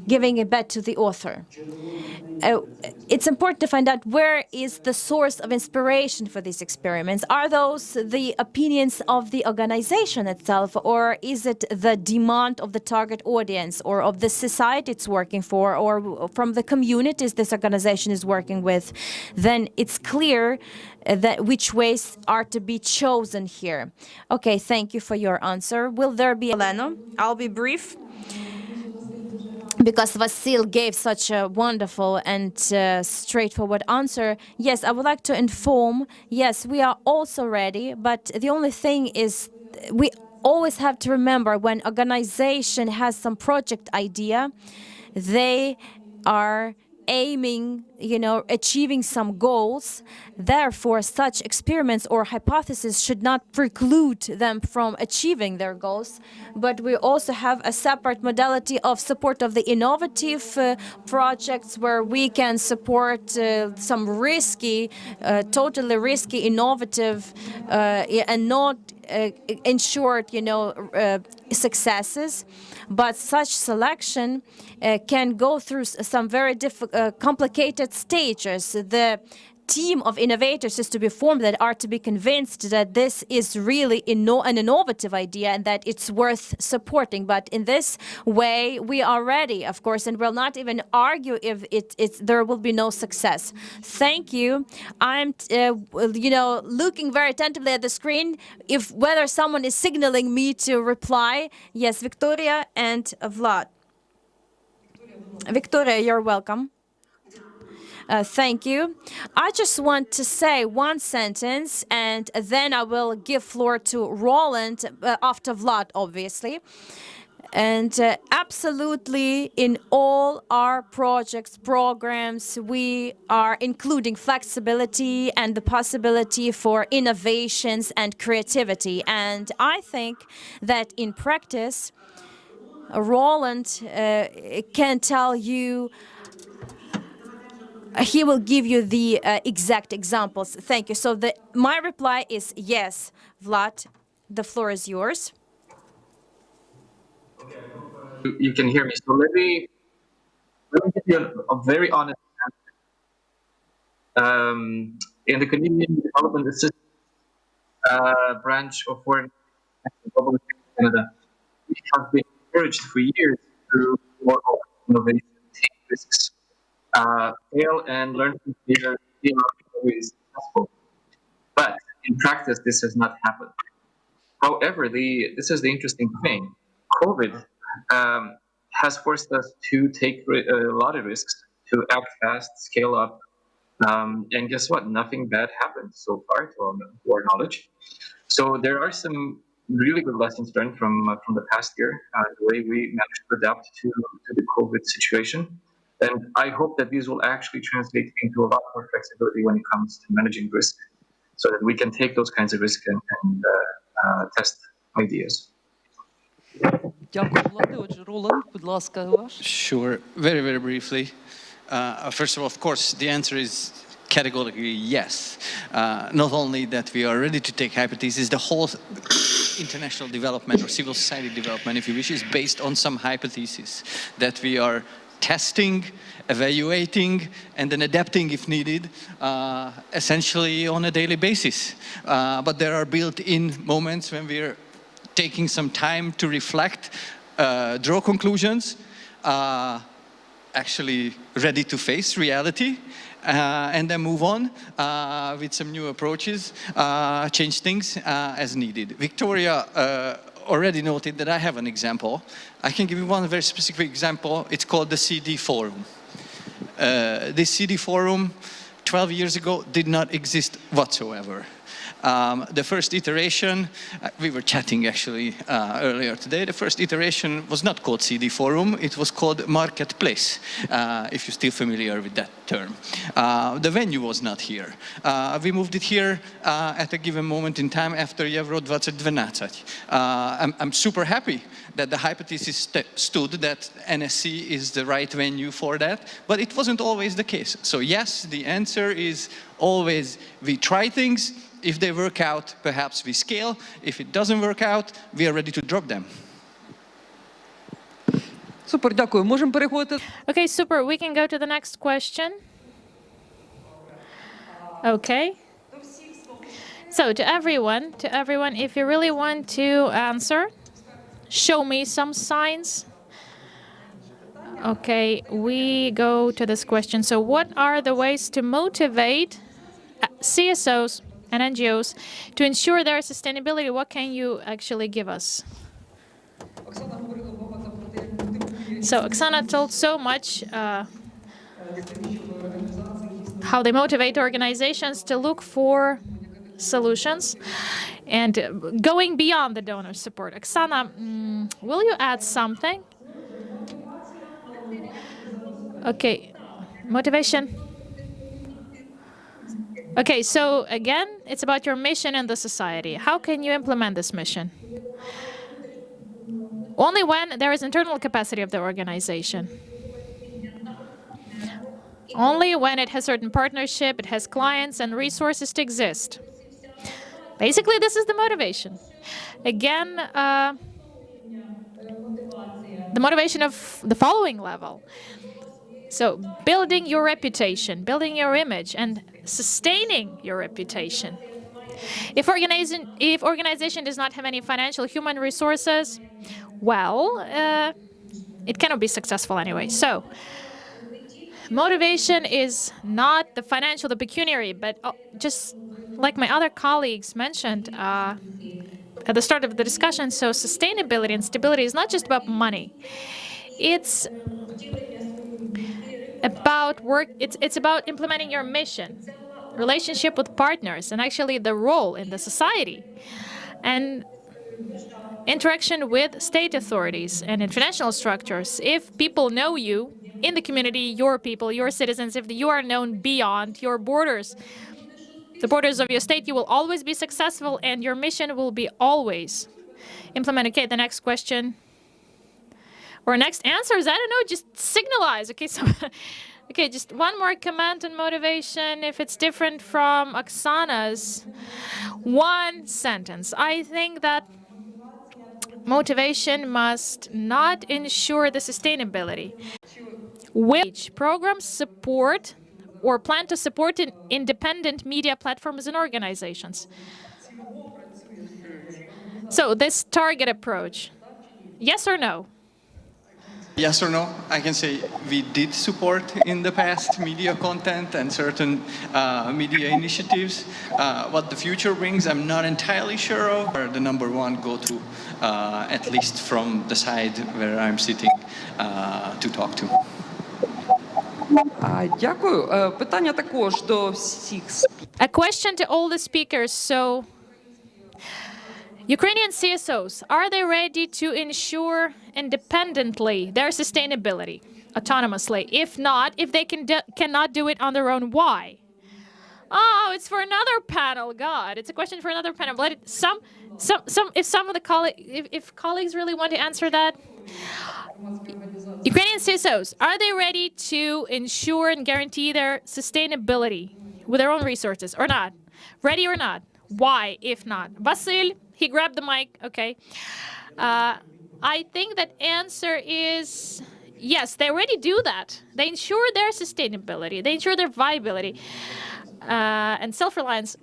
giving it back to the author. It's important to find out where is the source of inspiration for these experiments. Are those the opinions of the organization itself, or is it the demand of the target audience, or of the society it's working for, or from the communities this organization is working with? Then it's clear that which ways are to be chosen here. Okay, thank you for your answer. Will there be Elena? I'll be brief, because Vasil gave such a wonderful and straightforward answer. Yes, I would like to inform, yes, we are also ready, but the only thing is we always have to remember, when organization has some project idea, they are aiming, achieving some goals. Therefore, such experiments or hypotheses should not preclude them from achieving their goals. But we also have a separate modality of support of the innovative projects, where we can support some risky, totally risky, innovative, and not ensured, successes. But such selection can go through some very complicated stages. The team of innovators is to be formed that are to be convinced that this is really an innovative idea and that it's worth supporting. But in this way, we are ready, of course, and will not even argue if there will be no success. Thank you. I'm, looking very attentively at the screen if whether someone is signaling me to reply. Yes, Victoria and Vlad. Victoria, you're welcome. Thank you. I just want to say one sentence, and then I will give floor to Roland after Vlad, obviously. And absolutely, in all our projects, programs, we are including flexibility and the possibility for innovations and creativity. And I think that in practice, Roland can tell you. He will give you the exact examples. Thank you. So my reply is yes. Vlad, the floor is yours. You can hear me. So let me give you a very honest answer. In the Canadian Development Assistance branch of Foreign Public Canada, we have been encouraged for years to work on innovation, take risks, fail and learn from failure. They are always successful. But in practice, this has not happened. However, this is the interesting thing. COVID has forced us to take a lot of risks, to act fast, scale up. And guess what? Nothing bad happened so far, to our knowledge. So there are some really good lessons learned from the past year, the way we managed to adapt to the COVID situation. And I hope that these will actually translate into a lot more flexibility when it comes to managing risk, so that we can take those kinds of risks and test ideas. Дякую, Влади. Отже, Роланд, будь ласка, ваш. Sure, very, very briefly. First of course, the answer is categorically yes. Not only that we are ready to take hypotheses, the whole international development or civil society development, if you wish, is based on some hypotheses that we are testing, evaluating, and then adapting if needed, essentially on a daily basis. But there are built-in moments when we're taking some time to reflect, draw conclusions, actually ready to face reality, and then move on with some new approaches, change things as needed. Victoria already noted that I have an example. I can give you one very specific example. It's called the CD Forum. This CD Forum 12 years ago did not exist whatsoever. The first iteration, we were chatting actually earlier today, the first iteration was not called CD Forum, it was called Marketplace, if you're still familiar with that term. The venue was not here. We moved it here at a given moment in time after Euro 2012. I'm super happy that the hypothesis stood that NSC is the right venue for that, but it wasn't always the case. So yes, the answer is always we try things. If they work out, perhaps we scale. If it doesn't work out, we are ready to drop them. Супер, дякую. Можемо переходити. Okay, super. We can go to the next question. Okay. So to everyone, if you really want to answer, show me some signs. Okay, we go to this question. So what are the ways to motivate CSOs and NGOs to ensure their sustainability? What can you actually give us? So Oksana told so much how they motivate organizations to look for solutions and going beyond the donor support. Oksana, will you add something? Okay, motivation. Okay, so again, it's about your mission in the society. How can you implement this mission? Only when there is internal capacity of the organization. Only when it has certain partnership, it has clients and resources to exist. Basically, this is the motivation. Again, the motivation of the following level. So building your reputation, building your image, and sustaining your reputation. If organization does not have any financial human resources, well, it cannot be successful anyway. So motivation is not the financial, the pecuniary, but just like my other colleagues mentioned at the start of the discussion, so sustainability and stability is not just about money. It's about work. It's about implementing your mission, relationship with partners, and actually the role in the society, and interaction with state authorities and international structures. If people know you in the community, your people, your citizens, if you are known beyond your borders, the borders of your state, you will always be successful and your mission will be always implemented. Okay, the next question. Or next answers, I don't know, just signalize. Okay, so okay, just one more comment on motivation. If it's different from Oksana's, one sentence. I think that motivation must not ensure the sustainability. Which programs support or plan to support independent media platforms and organizations? So this target approach, yes or no? Yes or no? I can say we did support in the past media content and certain media initiatives. What the future brings, I'm not entirely sure of. The number one go-to, at least from the side where I'm sitting, to talk to. Дякую. Питання також до всіх. A question to all the speakers. So, Ukrainian CSOs, are they ready to ensure independently their sustainability, autonomously? If not, if they cannot do it on their own, why? Oh, it's for another panel. God, it's a question for another panel. Let it, if some of the if colleagues really want to answer that. Ukrainian CSOs, are they ready to ensure and guarantee their sustainability with their own resources or not? Ready or not? Why, if not? Vasil, he grabbed the mic. Okay. I think that answer is yes, they already do that. They ensure their sustainability. They ensure their viability and self-reliance.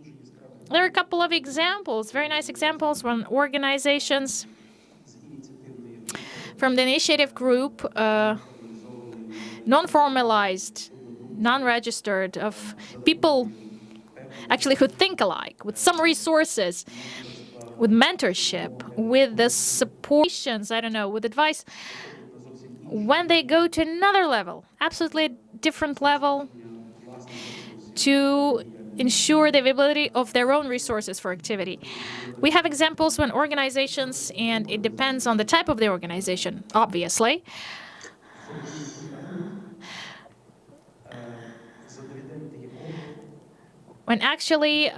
There are a couple of examples, very nice examples, when organizations from the initiative group, non-formalized, non-registered, of people actually who think alike, with some resources, with mentorship, with the supports, I don't know, with advice, when they go to another level, absolutely different level, to ensure the availability of their own resources for activity. We have examples when organizations, and it depends on the type of the organization, obviously, when actually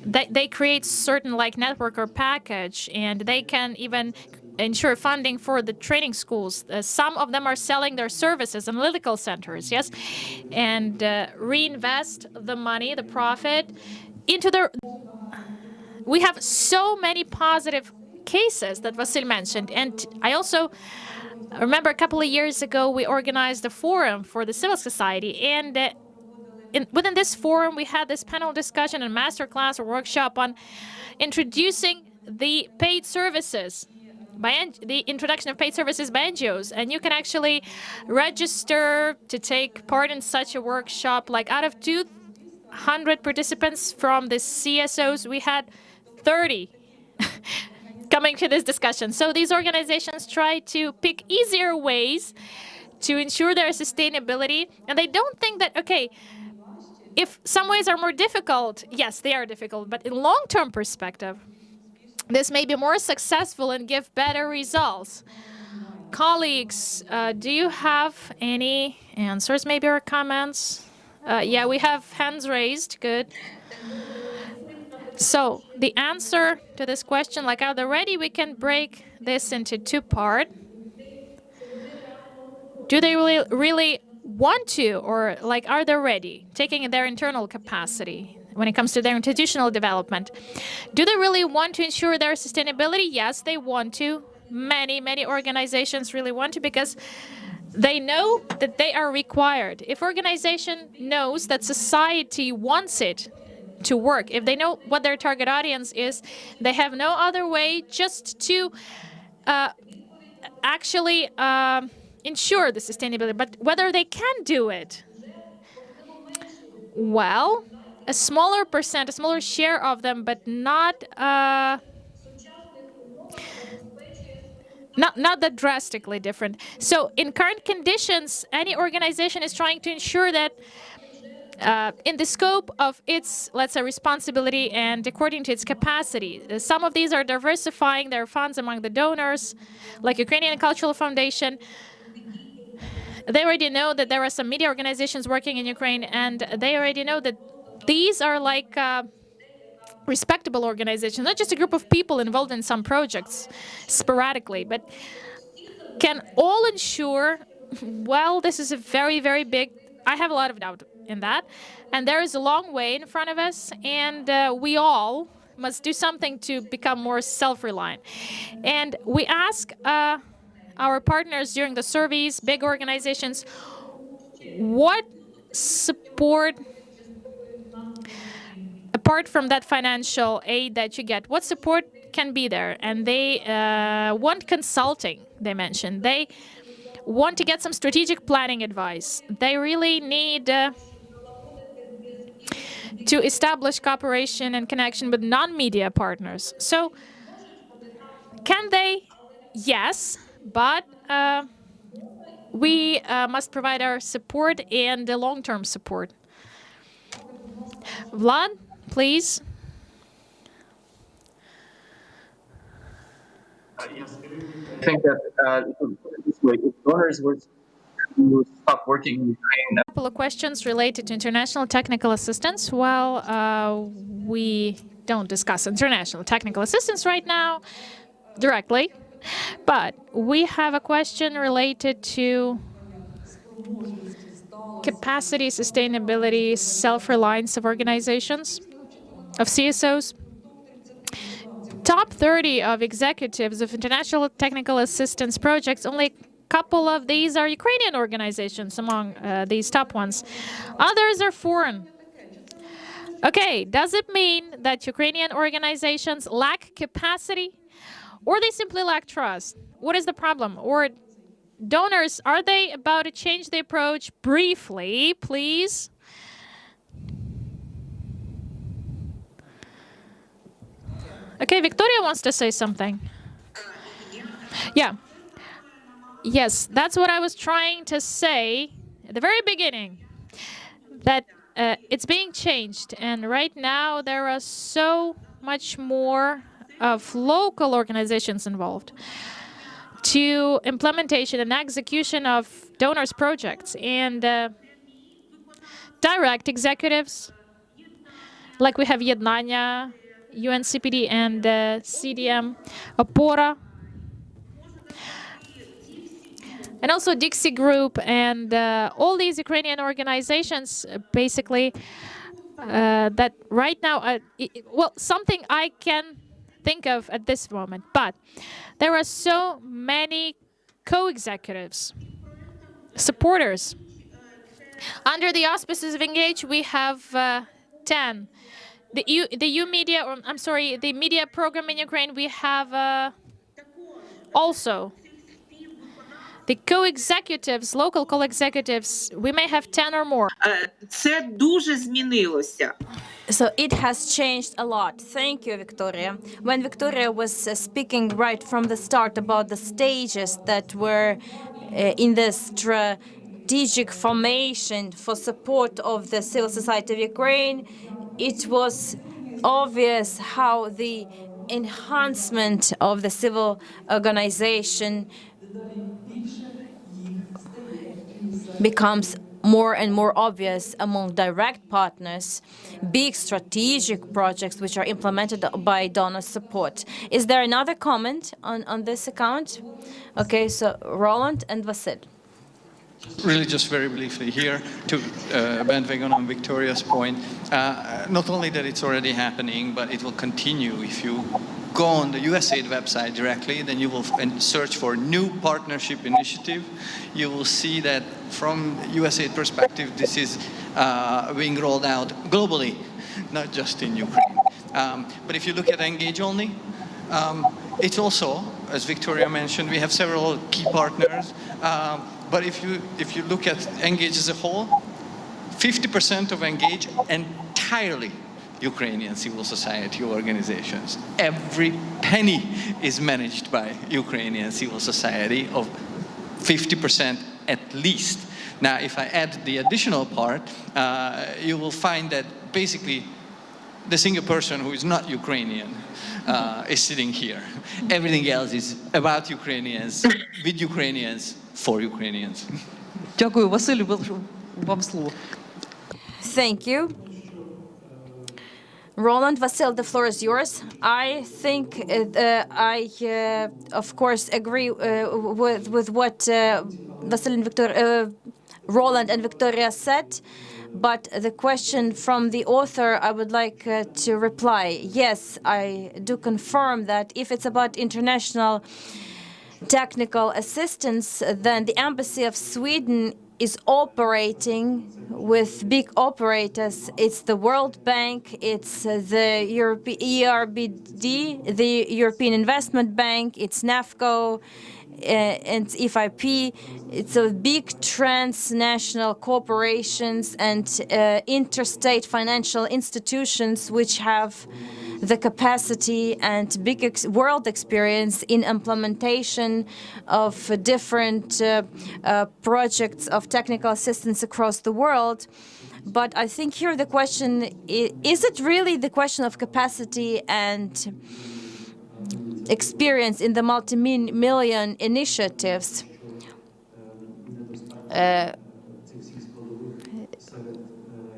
they create certain like network or package, and they can even ensure funding for the training schools. Some of them are selling their services, analytical centers, yes, and reinvest the money, the profit, into their... We have so many positive cases that Vasil mentioned. And I also remember a couple of years ago, we organized a forum for the civil society, and within this forum, we had this panel discussion and masterclass or workshop on introducing the paid services, the introduction of paid services by NGOs. And you can actually register to take part in such a workshop. Like out of 200 participants from the CSOs, we had 30 coming to this discussion. So these organizations try to pick easier ways to ensure their sustainability. And they don't think that, okay, if some ways are more difficult, yes, they are difficult, but in long-term perspective, this may be more successful and give better results. Colleagues, do you have any answers, maybe, or comments? Yeah, we have hands raised. Good. So the answer to this question, like, are they ready? We can break this into two parts. Do they really want to, or like, are they ready, taking their internal capacity when it comes to their institutional development? Do they really want to ensure their sustainability? Yes, they want to. Many organizations really want to, because they know that they are required. If organization knows that society wants it to work, if they know what their target audience is, they have no other way just to actually ensure the sustainability. But whether they can do it, well, a smaller percent, a smaller share of them, but not that drastically different. So in current conditions, any organization is trying to ensure that in the scope of its, let's say, responsibility and according to its capacity. Some of these are diversifying their funds among the donors, like Ukrainian Cultural Foundation. They already know that there are some media organizations working in Ukraine, and they already know that these are like respectable organizations, not just a group of people involved in some projects sporadically, but can all ensure, well, this is a very, very big, I have a lot of doubt in that. And there is a long way in front of us, and we all must do something to become more self-reliant. And we ask our partners during the surveys, big organizations, what support, apart from that financial aid that you get, what support can be there? And they want consulting, they mentioned. They want to get some strategic planning advice. They really need to establish cooperation and connection with non-media partners. So can they? Yes, but we must provide our support and the long-term support. Vlad, please. Yes, I think that this way, if donors were to stop working in Ukraine. A couple of questions related to international technical assistance. Well, we don't discuss international technical assistance right now directly, but we have a question related to capacity, sustainability, self-reliance of organizations, of CSOs. Top 30 of executives of international technical assistance projects, only a couple of these are Ukrainian organizations among these top ones. Others are foreign. Okay, does it mean that Ukrainian organizations lack capacity, or they simply lack trust? What is the problem? Or donors, are they about to change the approach? Briefly, please. Okay, Victoria wants to say something. Yeah. Yes, that's what I was trying to say at the very beginning, that it's being changed. And right now, there are so much more of local organizations involved to implementation and execution of donors' projects. And direct executives, like we have Jednania, UNCPD, and CDM, Opora, and also Dixie Group, and all these Ukrainian organizations, basically, that right now, well, something I can think of at this moment, but there are so many co-executives, supporters. Under the auspices of Engage, we have 10. The U-Media, or I'm sorry, the media program in Ukraine, we have also the co-executives, local co-executives, we may have 10 or more. Це дуже змінилося. So it has changed a lot. Thank you, Victoria. When Victoria was speaking right from the start about the stages that were in the strategic formation for support of the civil society of Ukraine, it was obvious how the enhancement of the civil organization becomes more and more obvious among direct partners, big strategic projects which are implemented by donor support. Is there another comment on this account? Okay, so Roland and Vasil. Really, just very briefly here to bandwagon on Victoria's point. Not only that it's already happening, but it will continue. If you go on the USAID website directly, then you will search for new partnership initiative. You will see that from USAID perspective, this is being rolled out globally, not just in Ukraine. But if you look at Engage only, it's also, as Victoria mentioned, we have several key partners. But if you look at Engage as a whole, 50% of Engage entirely Ukrainian civil society organizations. Every penny is managed by Ukrainian civil society, of 50% at least. Now, if I add the additional part, you will find that basically the single person who is not Ukrainian is sitting here. Everything else is about Ukrainians, with Ukrainians, for Ukrainians. Дякую, Василю, вам слово. Thank you. Roland, Vasil, the floor is yours. I think I, of course, agree with what Vasil and Roland and Victoria said. But the question from the author, I would like to reply. Yes, I do confirm that if it's about international technical assistance, then the Embassy of Sweden is operating with big operators. It's the World Bank, it's the ERBD, the European Investment Bank, it's NAFCO, and FIP. It's a big transnational corporations and interstate financial institutions which have the capacity and big world experience in implementation of different projects of technical assistance across the world. But I think here the question is it really the question of capacity and experience in the multi-million initiatives?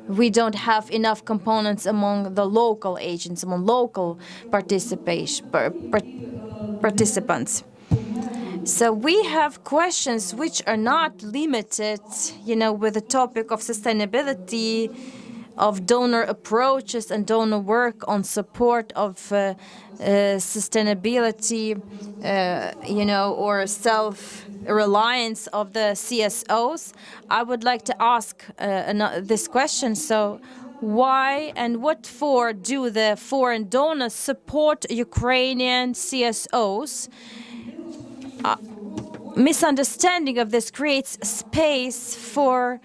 We don't have enough components among the local agents, among local participants. So we have questions which are not limited, with the topic of sustainability, of donor approaches and donor work on support of sustainability, or self-reliance of the CSOs. I would like to ask this question. So why and what for do the foreign donors support Ukrainian CSOs? Misunderstanding of this creates space for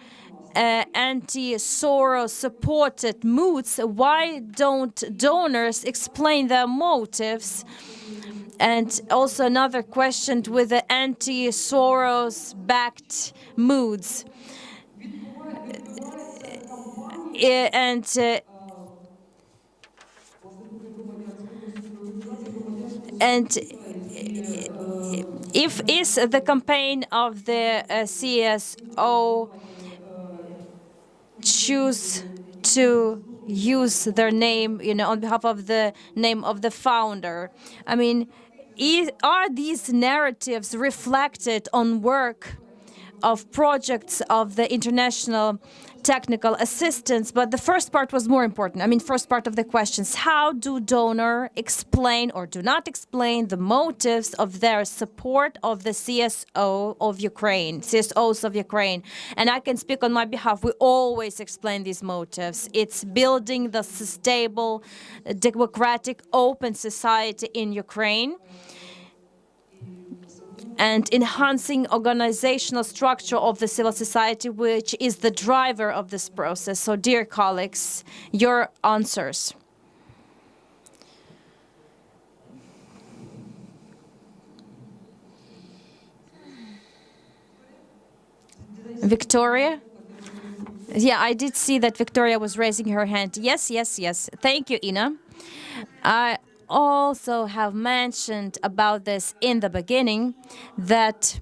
anti-Soros supported moods. Why don't donors explain their motives? And also another question with the anti-Soros backed moods. And if is the campaign of the CSO choose to use their name, on behalf of the name of the founder? I mean, are these narratives reflected on work of projects of the international technical assistance? But the first part was more important. I mean, first part of the questions: how do donors explain or do not explain the motives of their support of the CSOs of Ukraine? And I can speak on my behalf. We always explain these motives. It's building the stable, democratic, open society in Ukraine, and enhancing organizational structure of the civil society, which is the driver of this process. So, dear colleagues, your answers. Victoria? Yeah, I did see that Victoria was raising her hand. Yes. Thank you, Ina. I also have mentioned about this in the beginning, that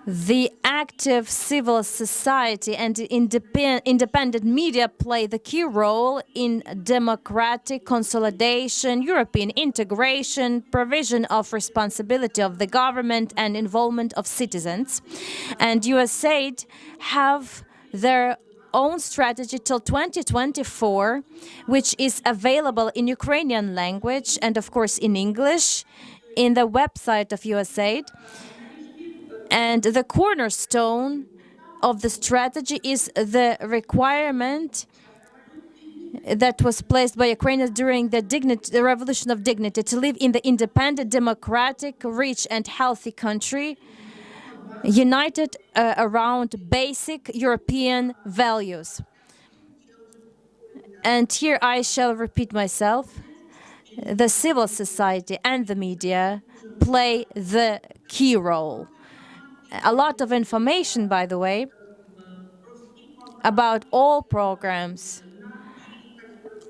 The active civil society and independent media play the key role in democratic consolidation, European integration, provision of responsibility of the government, and involvement of citizens. And USAID have their own strategy till 2024, which is available in Ukrainian language and, of course, in English in the website of USAID. And the cornerstone of the strategy is the requirement that was placed by Ukrainians during the Revolution of Dignity to live in the independent, democratic, rich, and healthy country, united around basic European values. And here I shall repeat myself. The civil society and the media play the key role. A lot of information, by the way, about all programs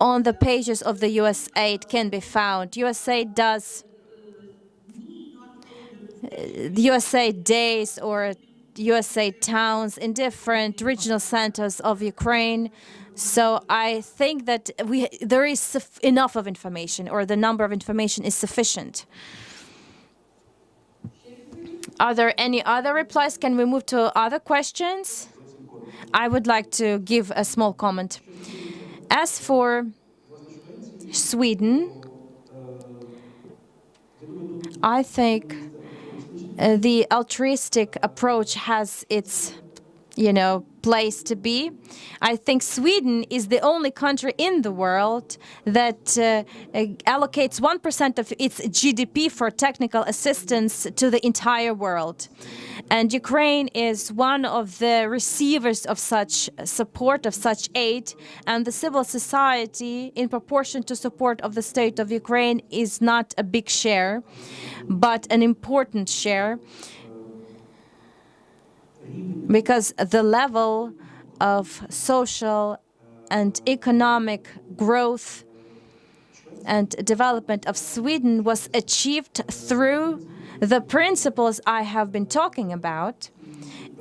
on the pages of the USAID can be found. USAID does the USAID days or USAID towns in different regional centers of Ukraine. So I think that there is enough of information, or the number of information is sufficient. Are there any other replies? Can we move to other questions? I would like to give a small comment. As for Sweden, I think the altruistic approach has its, place to be. I think Sweden is the only country in the world that allocates 1% of its GDP for technical assistance to the entire world. And Ukraine is one of the receivers of such support, of such aid, and the civil society, in proportion to support of the state of Ukraine, is not a big share, but an important share, because the level of social and economic growth and development of Sweden was achieved through the principles I have been talking about.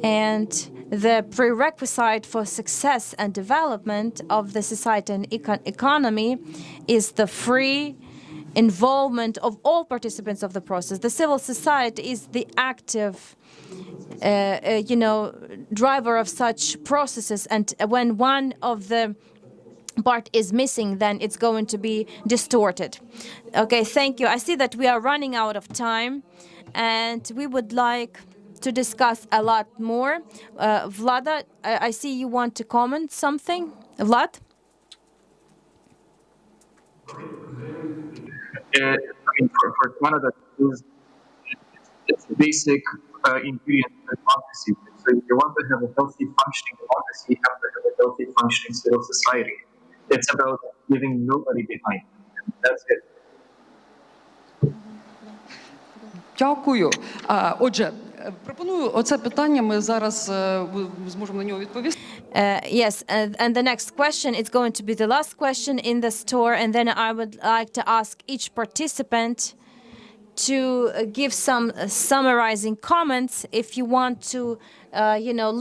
And the prerequisite for success and development of the society and economy is the free involvement of all participants of the process. The civil society is the active driver of such processes, and when one of the part is missing, then it's going to be distorted. Okay, thank you. I see that we are running out of time, and we would like to discuss a lot more. Vlada, I see you want to comment something. Vlad? For Canada, it's a basic ingredient of democracy. So if you want to have a healthy functioning democracy, you have to have a healthy functioning civil society. It's about leaving nobody behind. That's it. Дякую. Отже, пропоную оце питання, ми зараз зможемо на нього відповісти. Yes, and the next question is going to be the last question in the store, and then I would like to ask each participant to give some summarizing comments. If you want to,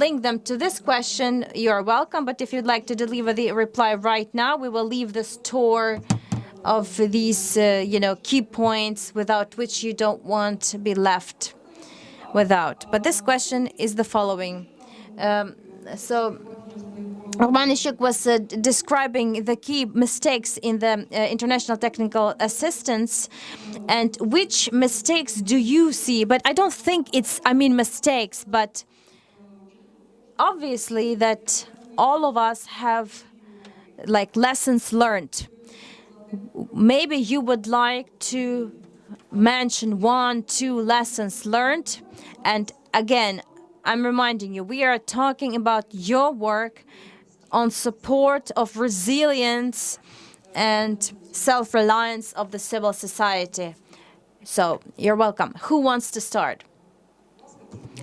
link them to this question, you're welcome. But if you'd like to deliver the reply right now, we will leave the store of these, key points without which you don't want to be left without. But this question is the following. So Romanishuk was describing the key mistakes in the international technical assistance, and which mistakes do you see? But I don't think mistakes, but obviously that all of us have lessons learned. Maybe you would like to mention 1-2 lessons learned. And again, I'm reminding you, we are talking about your work on support of resilience and self-reliance of the civil society. So you're welcome. Who wants to start?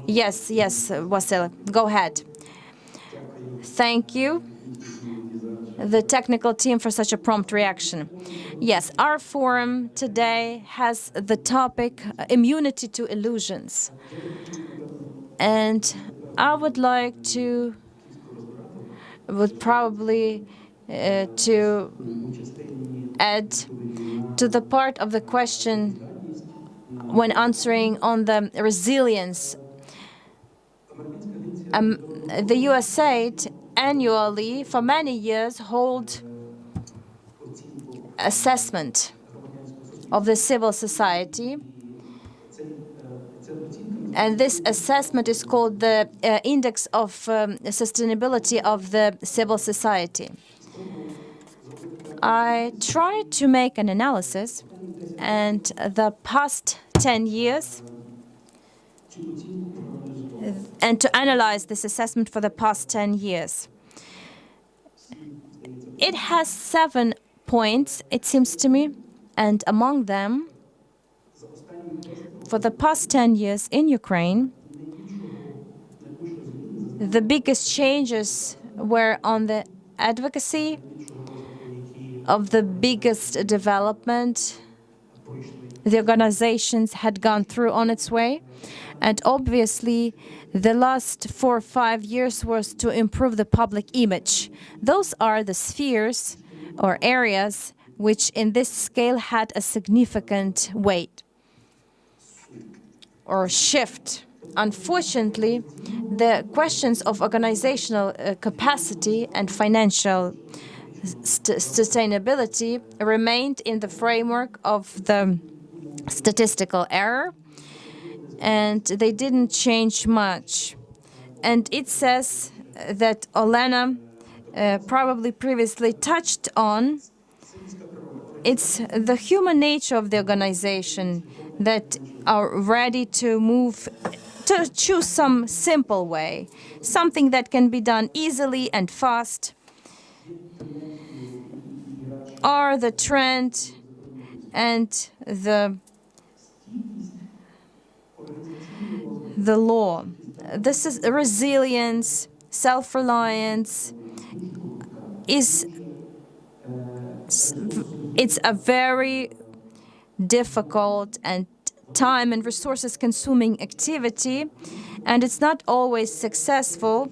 Yes, Vasil, go ahead. Thank you, the technical team, for such a prompt reaction. Yes, our forum today has the topic immunity to illusions. And I would probably to add to the part of the question when answering on the resilience. The USA annually for many years hold assessment of the civil society, and this assessment is called the Index of Sustainability of the Civil Society. I tried to make an analysis, and the past 10 years, and to analyze this assessment for the past 10 years. It has 7 points, it seems to me, and among them, for the past 10 years in Ukraine, the biggest changes were on the advocacy of the biggest development the organizations had gone through on its way. And obviously, the last 4 or 5 years was to improve the public image. Those are the spheres or areas which in this scale had a significant weight or shift. Unfortunately, the questions of organizational capacity and financial sustainability remained in the framework of the statistical error, and they didn't change much. And it says that Olena probably previously touched on, it's the human nature of the organization that are ready to move, to choose some simple way, something that can be done easily and fast, are the trend and the law. This is resilience, self-reliance, it's a very difficult and time and resources consuming activity, and it's not always successful.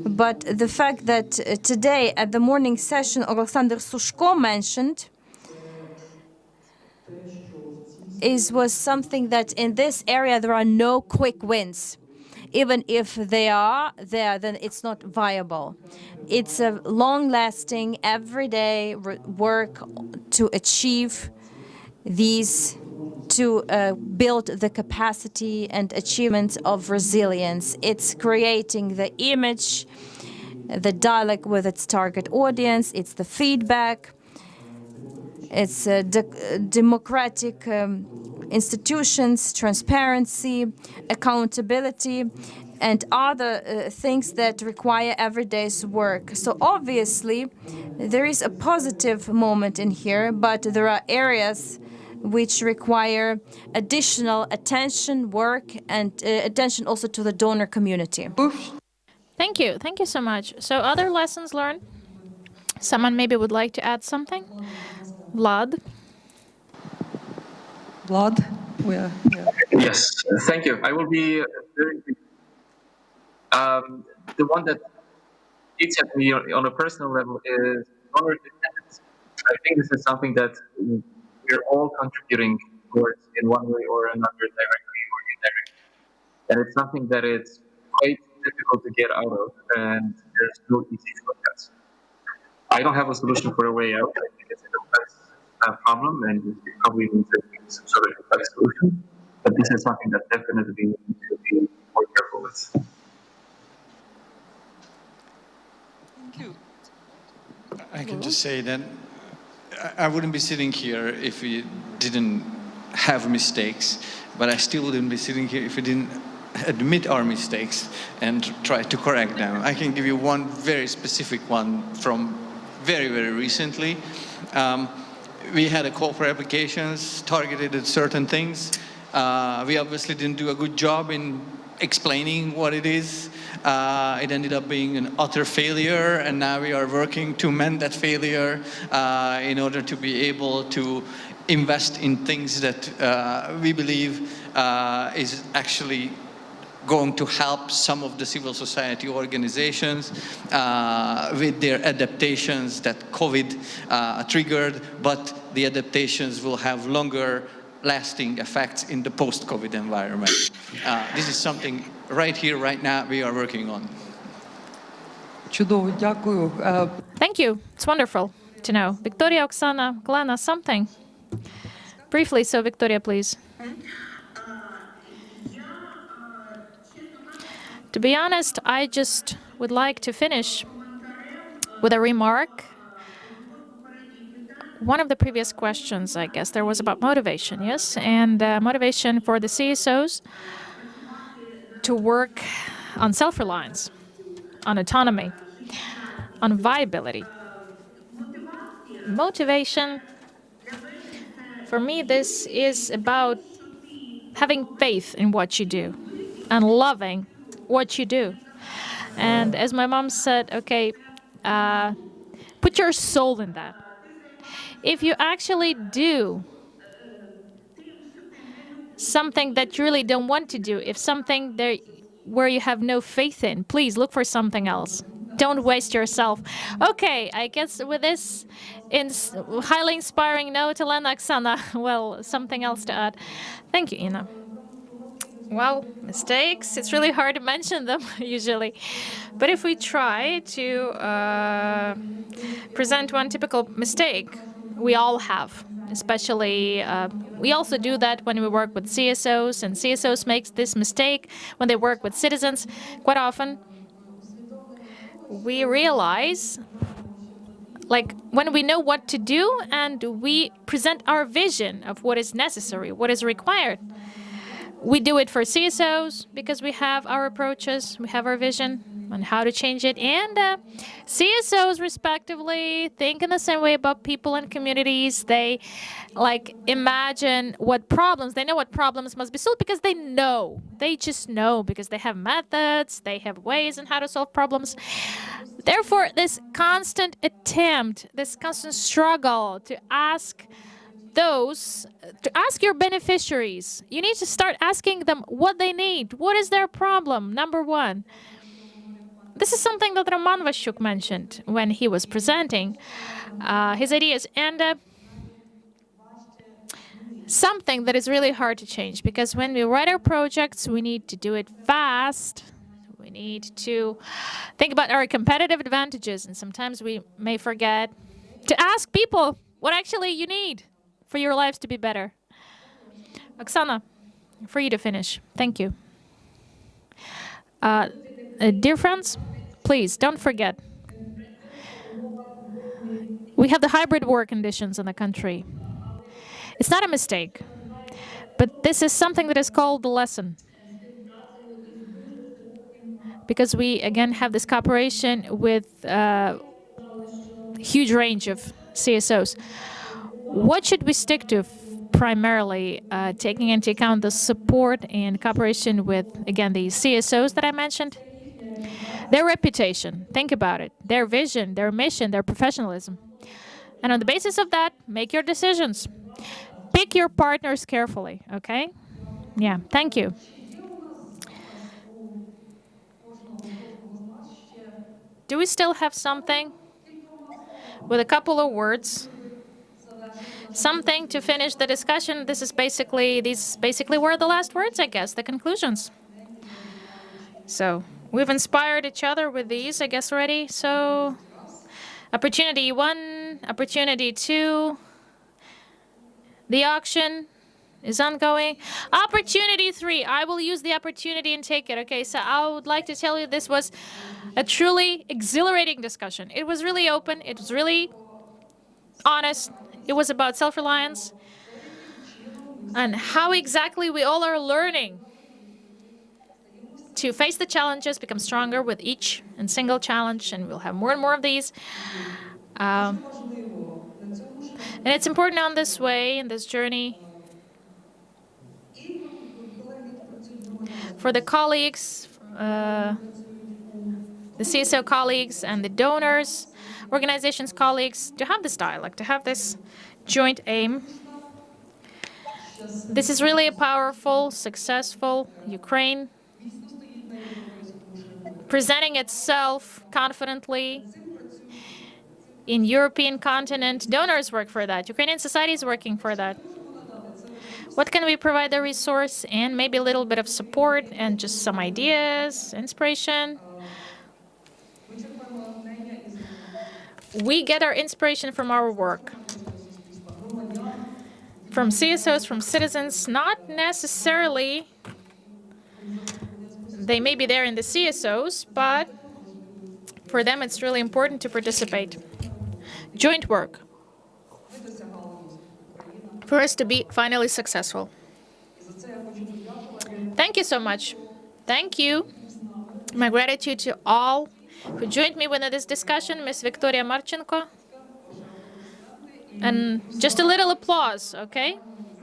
But the fact that today at the morning session Alexander Sushko mentioned was something that in this area there are no quick wins. Even if they are there, then it's not viable. It's a long-lasting, everyday work to achieve these, to build the capacity and achievement of resilience. It's creating the image, the dialogue with its target audience, it's the feedback, it's democratic institutions, transparency, accountability, and other things that require everyday's work. So obviously, there is a positive moment in here, but there are areas which require additional attention, work, and attention also to the donor community. Thank you. Thank you so much. So other lessons learned? Someone maybe would like to add something? Vlad? Vlad? Yes, thank you. I will be very brief. The one that eats at me on a personal level is donor dependence. I think this is something that we're all contributing towards in one way or another, directly or indirectly. And it's something that it's quite difficult to get out of, and there's no easy shortcuts. I don't have a solution for a way out. I think it's a complex problem, and you probably need to find some sort of complex solution. But this is something that definitely we need to be more careful with. Thank you. I can just say that I wouldn't be sitting here if we didn't have mistakes, but I still wouldn't be sitting here if we didn't admit our mistakes and try to correct them. I can give you one very specific one from very, very recently. We had a call for applications targeted at certain things. We obviously didn't do a good job in explaining what it is. It ended up being an utter failure, and now we are working to mend that failure in order to be able to invest in things that we believe is actually going to help some of the civil society organizations with their adaptations that COVID triggered, but the adaptations will have longer lasting effects in the post-COVID environment. This is something right here, right now, we are working on. Чудово, дякую. Thank you. It's wonderful to know. Victoria, Oksana, Glena, something. Briefly, so Victoria, please. To be honest, I just would like to finish with a remark. One of the previous questions, I guess, there was about motivation, yes? And motivation for the CSOs to work on self-reliance, on autonomy, on viability. Motivation, for me, this is about having faith in what you do and loving what you do. And as my mom said, okay, put your soul in that. If you actually do something that you really don't want to do, if something there where you have no faith in, please look for something else. Don't waste yourself. Okay, I guess with this highly inspiring note, Elena, Oksana, well, something else to add. Thank you, Ina. Well, mistakes, it's really hard to mention them usually. But if we try to present one typical mistake, we all have. Especially, we also do that when we work with CSOs, and CSOs make this mistake when they work with citizens. Quite often, we realize, like, when we know what to do and we present our vision of what is necessary, what is required, we do it for CSOs because we have our approaches, we have our vision on how to change it. And CSOs, respectively, think in the same way about people and communities. They imagine what problems, they know what problems must be solved because they know. They just know because they have methods, they have ways on how to solve problems. Therefore, this constant attempt, this constant struggle to ask your beneficiaries. You need to start asking them what they need. What is their problem? Number one. This is something that Roman Vashchuk mentioned when he was presenting his ideas. And something that is really hard to change, because when we write our projects, we need to do it fast. We need to think about our competitive advantages. And sometimes we may forget to ask people what actually you need for your lives to be better. Oksana, for you to finish. Thank you. Dear friends, please don't forget. We have the hybrid work conditions in the country. It's not a mistake, but this is something that is called the lesson. Because we, again, have this cooperation with a huge range of CSOs. What should we stick to primarily, taking into account the support and cooperation with, again, the CSOs that I mentioned? Their reputation, think about it, their vision, their mission, their professionalism. And on the basis of that, make your decisions. Pick your partners carefully, okay? Yeah, thank you. Do we still have something with a couple of words? Something to finish the discussion. These basically were the last words, I guess, the conclusions. So we've inspired each other with these, I guess, already. So opportunity 1, opportunity 2. The auction is ongoing. Opportunity 3. I will use the opportunity and take it. Okay, so I would like to tell you this was a truly exhilarating discussion. It was really open. It was really honest. It was about self-reliance and how exactly we all are learning to face the challenges, become stronger with each and single challenge, and we'll have more and more of these. And it's important on this way, in this journey, for the colleagues, the CSO colleagues and the donors, organizations colleagues, to have this dialogue, to have this joint aim. This is really a powerful, successful Ukraine presenting itself confidently in European continent. Donors work for that. Ukrainian society is working for that. What can we provide the resource and maybe a little bit of support and just some ideas, inspiration? We get our inspiration from our work, from CSOs, from citizens, not necessarily. They may be there in the CSOs, but for them it's really important to participate. Joint work for us to be finally successful. Thank you so much. Thank you. My gratitude to all who joined me within this discussion, Ms. Victoria Marchenko. And just a little applause, okay?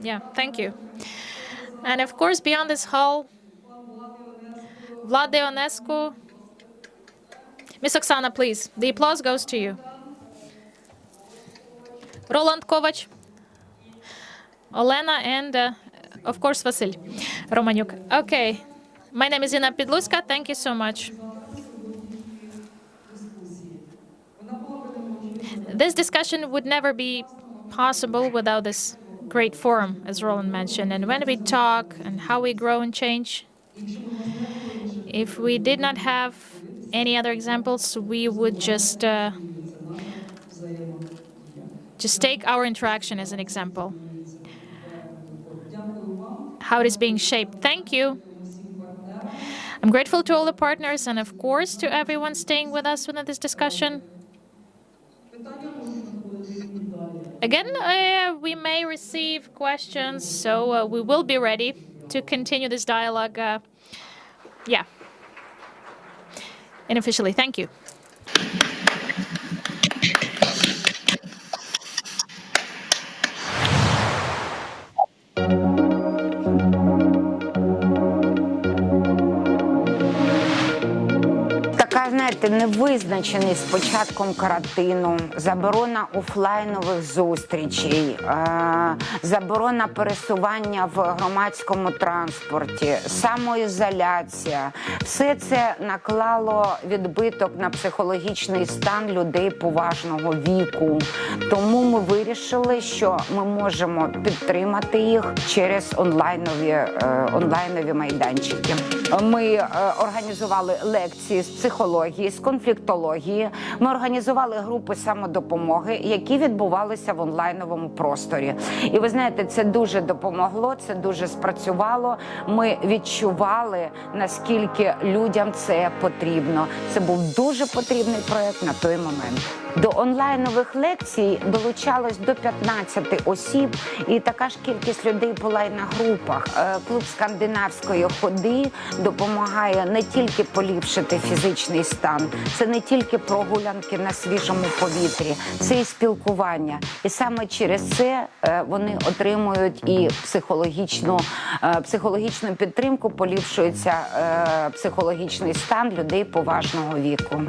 Yeah, thank you. And of course, beyond this hall, Vlad Ionescu. Ms. Oksana, please, the applause goes to you. Roland Kovac, Olena, and of course, Vasil Romanyuk. Okay, my name is Ina Pidluska. Thank you so much. This discussion would never be possible without this great forum, as Roland mentioned. And when we talk and how we grow and change, if we did not have any other examples, we would just take our interaction as an example. How it is being shaped. Thank you. I'm grateful to all the partners and, of course, to everyone staying with us within this discussion. Again, we may receive questions, so we will be ready to continue this dialogue. Unofficially. Thank you. Знаєте, невизначений з початком карантину, заборона офлайнових зустрічей, заборона пересування в громадському транспорті, самоізоляція. Все це наклало відбиток на психологічний стан людей поважного віку. Тому ми вирішили, що ми можемо підтримати їх через онлайнові майданчики. Ми організували лекції з психології, з конфліктології. Ми організували групи самодопомоги, які відбувалися в онлайновому просторі. І ви знаєте, це дуже допомогло, це дуже спрацювало. Ми відчували, наскільки людям це потрібно. Це був дуже потрібний проєкт на той момент. До онлайнових лекцій долучалось до 15 осіб, і така ж кількість людей була і на групах. Клуб скандинавської ходи допомагає не тільки поліпшити фізичний стан, це не тільки прогулянки на свіжому повітрі, це і спілкування. І саме через це вони отримують і психологічну підтримку, поліпшується психологічний стан людей поважного віку.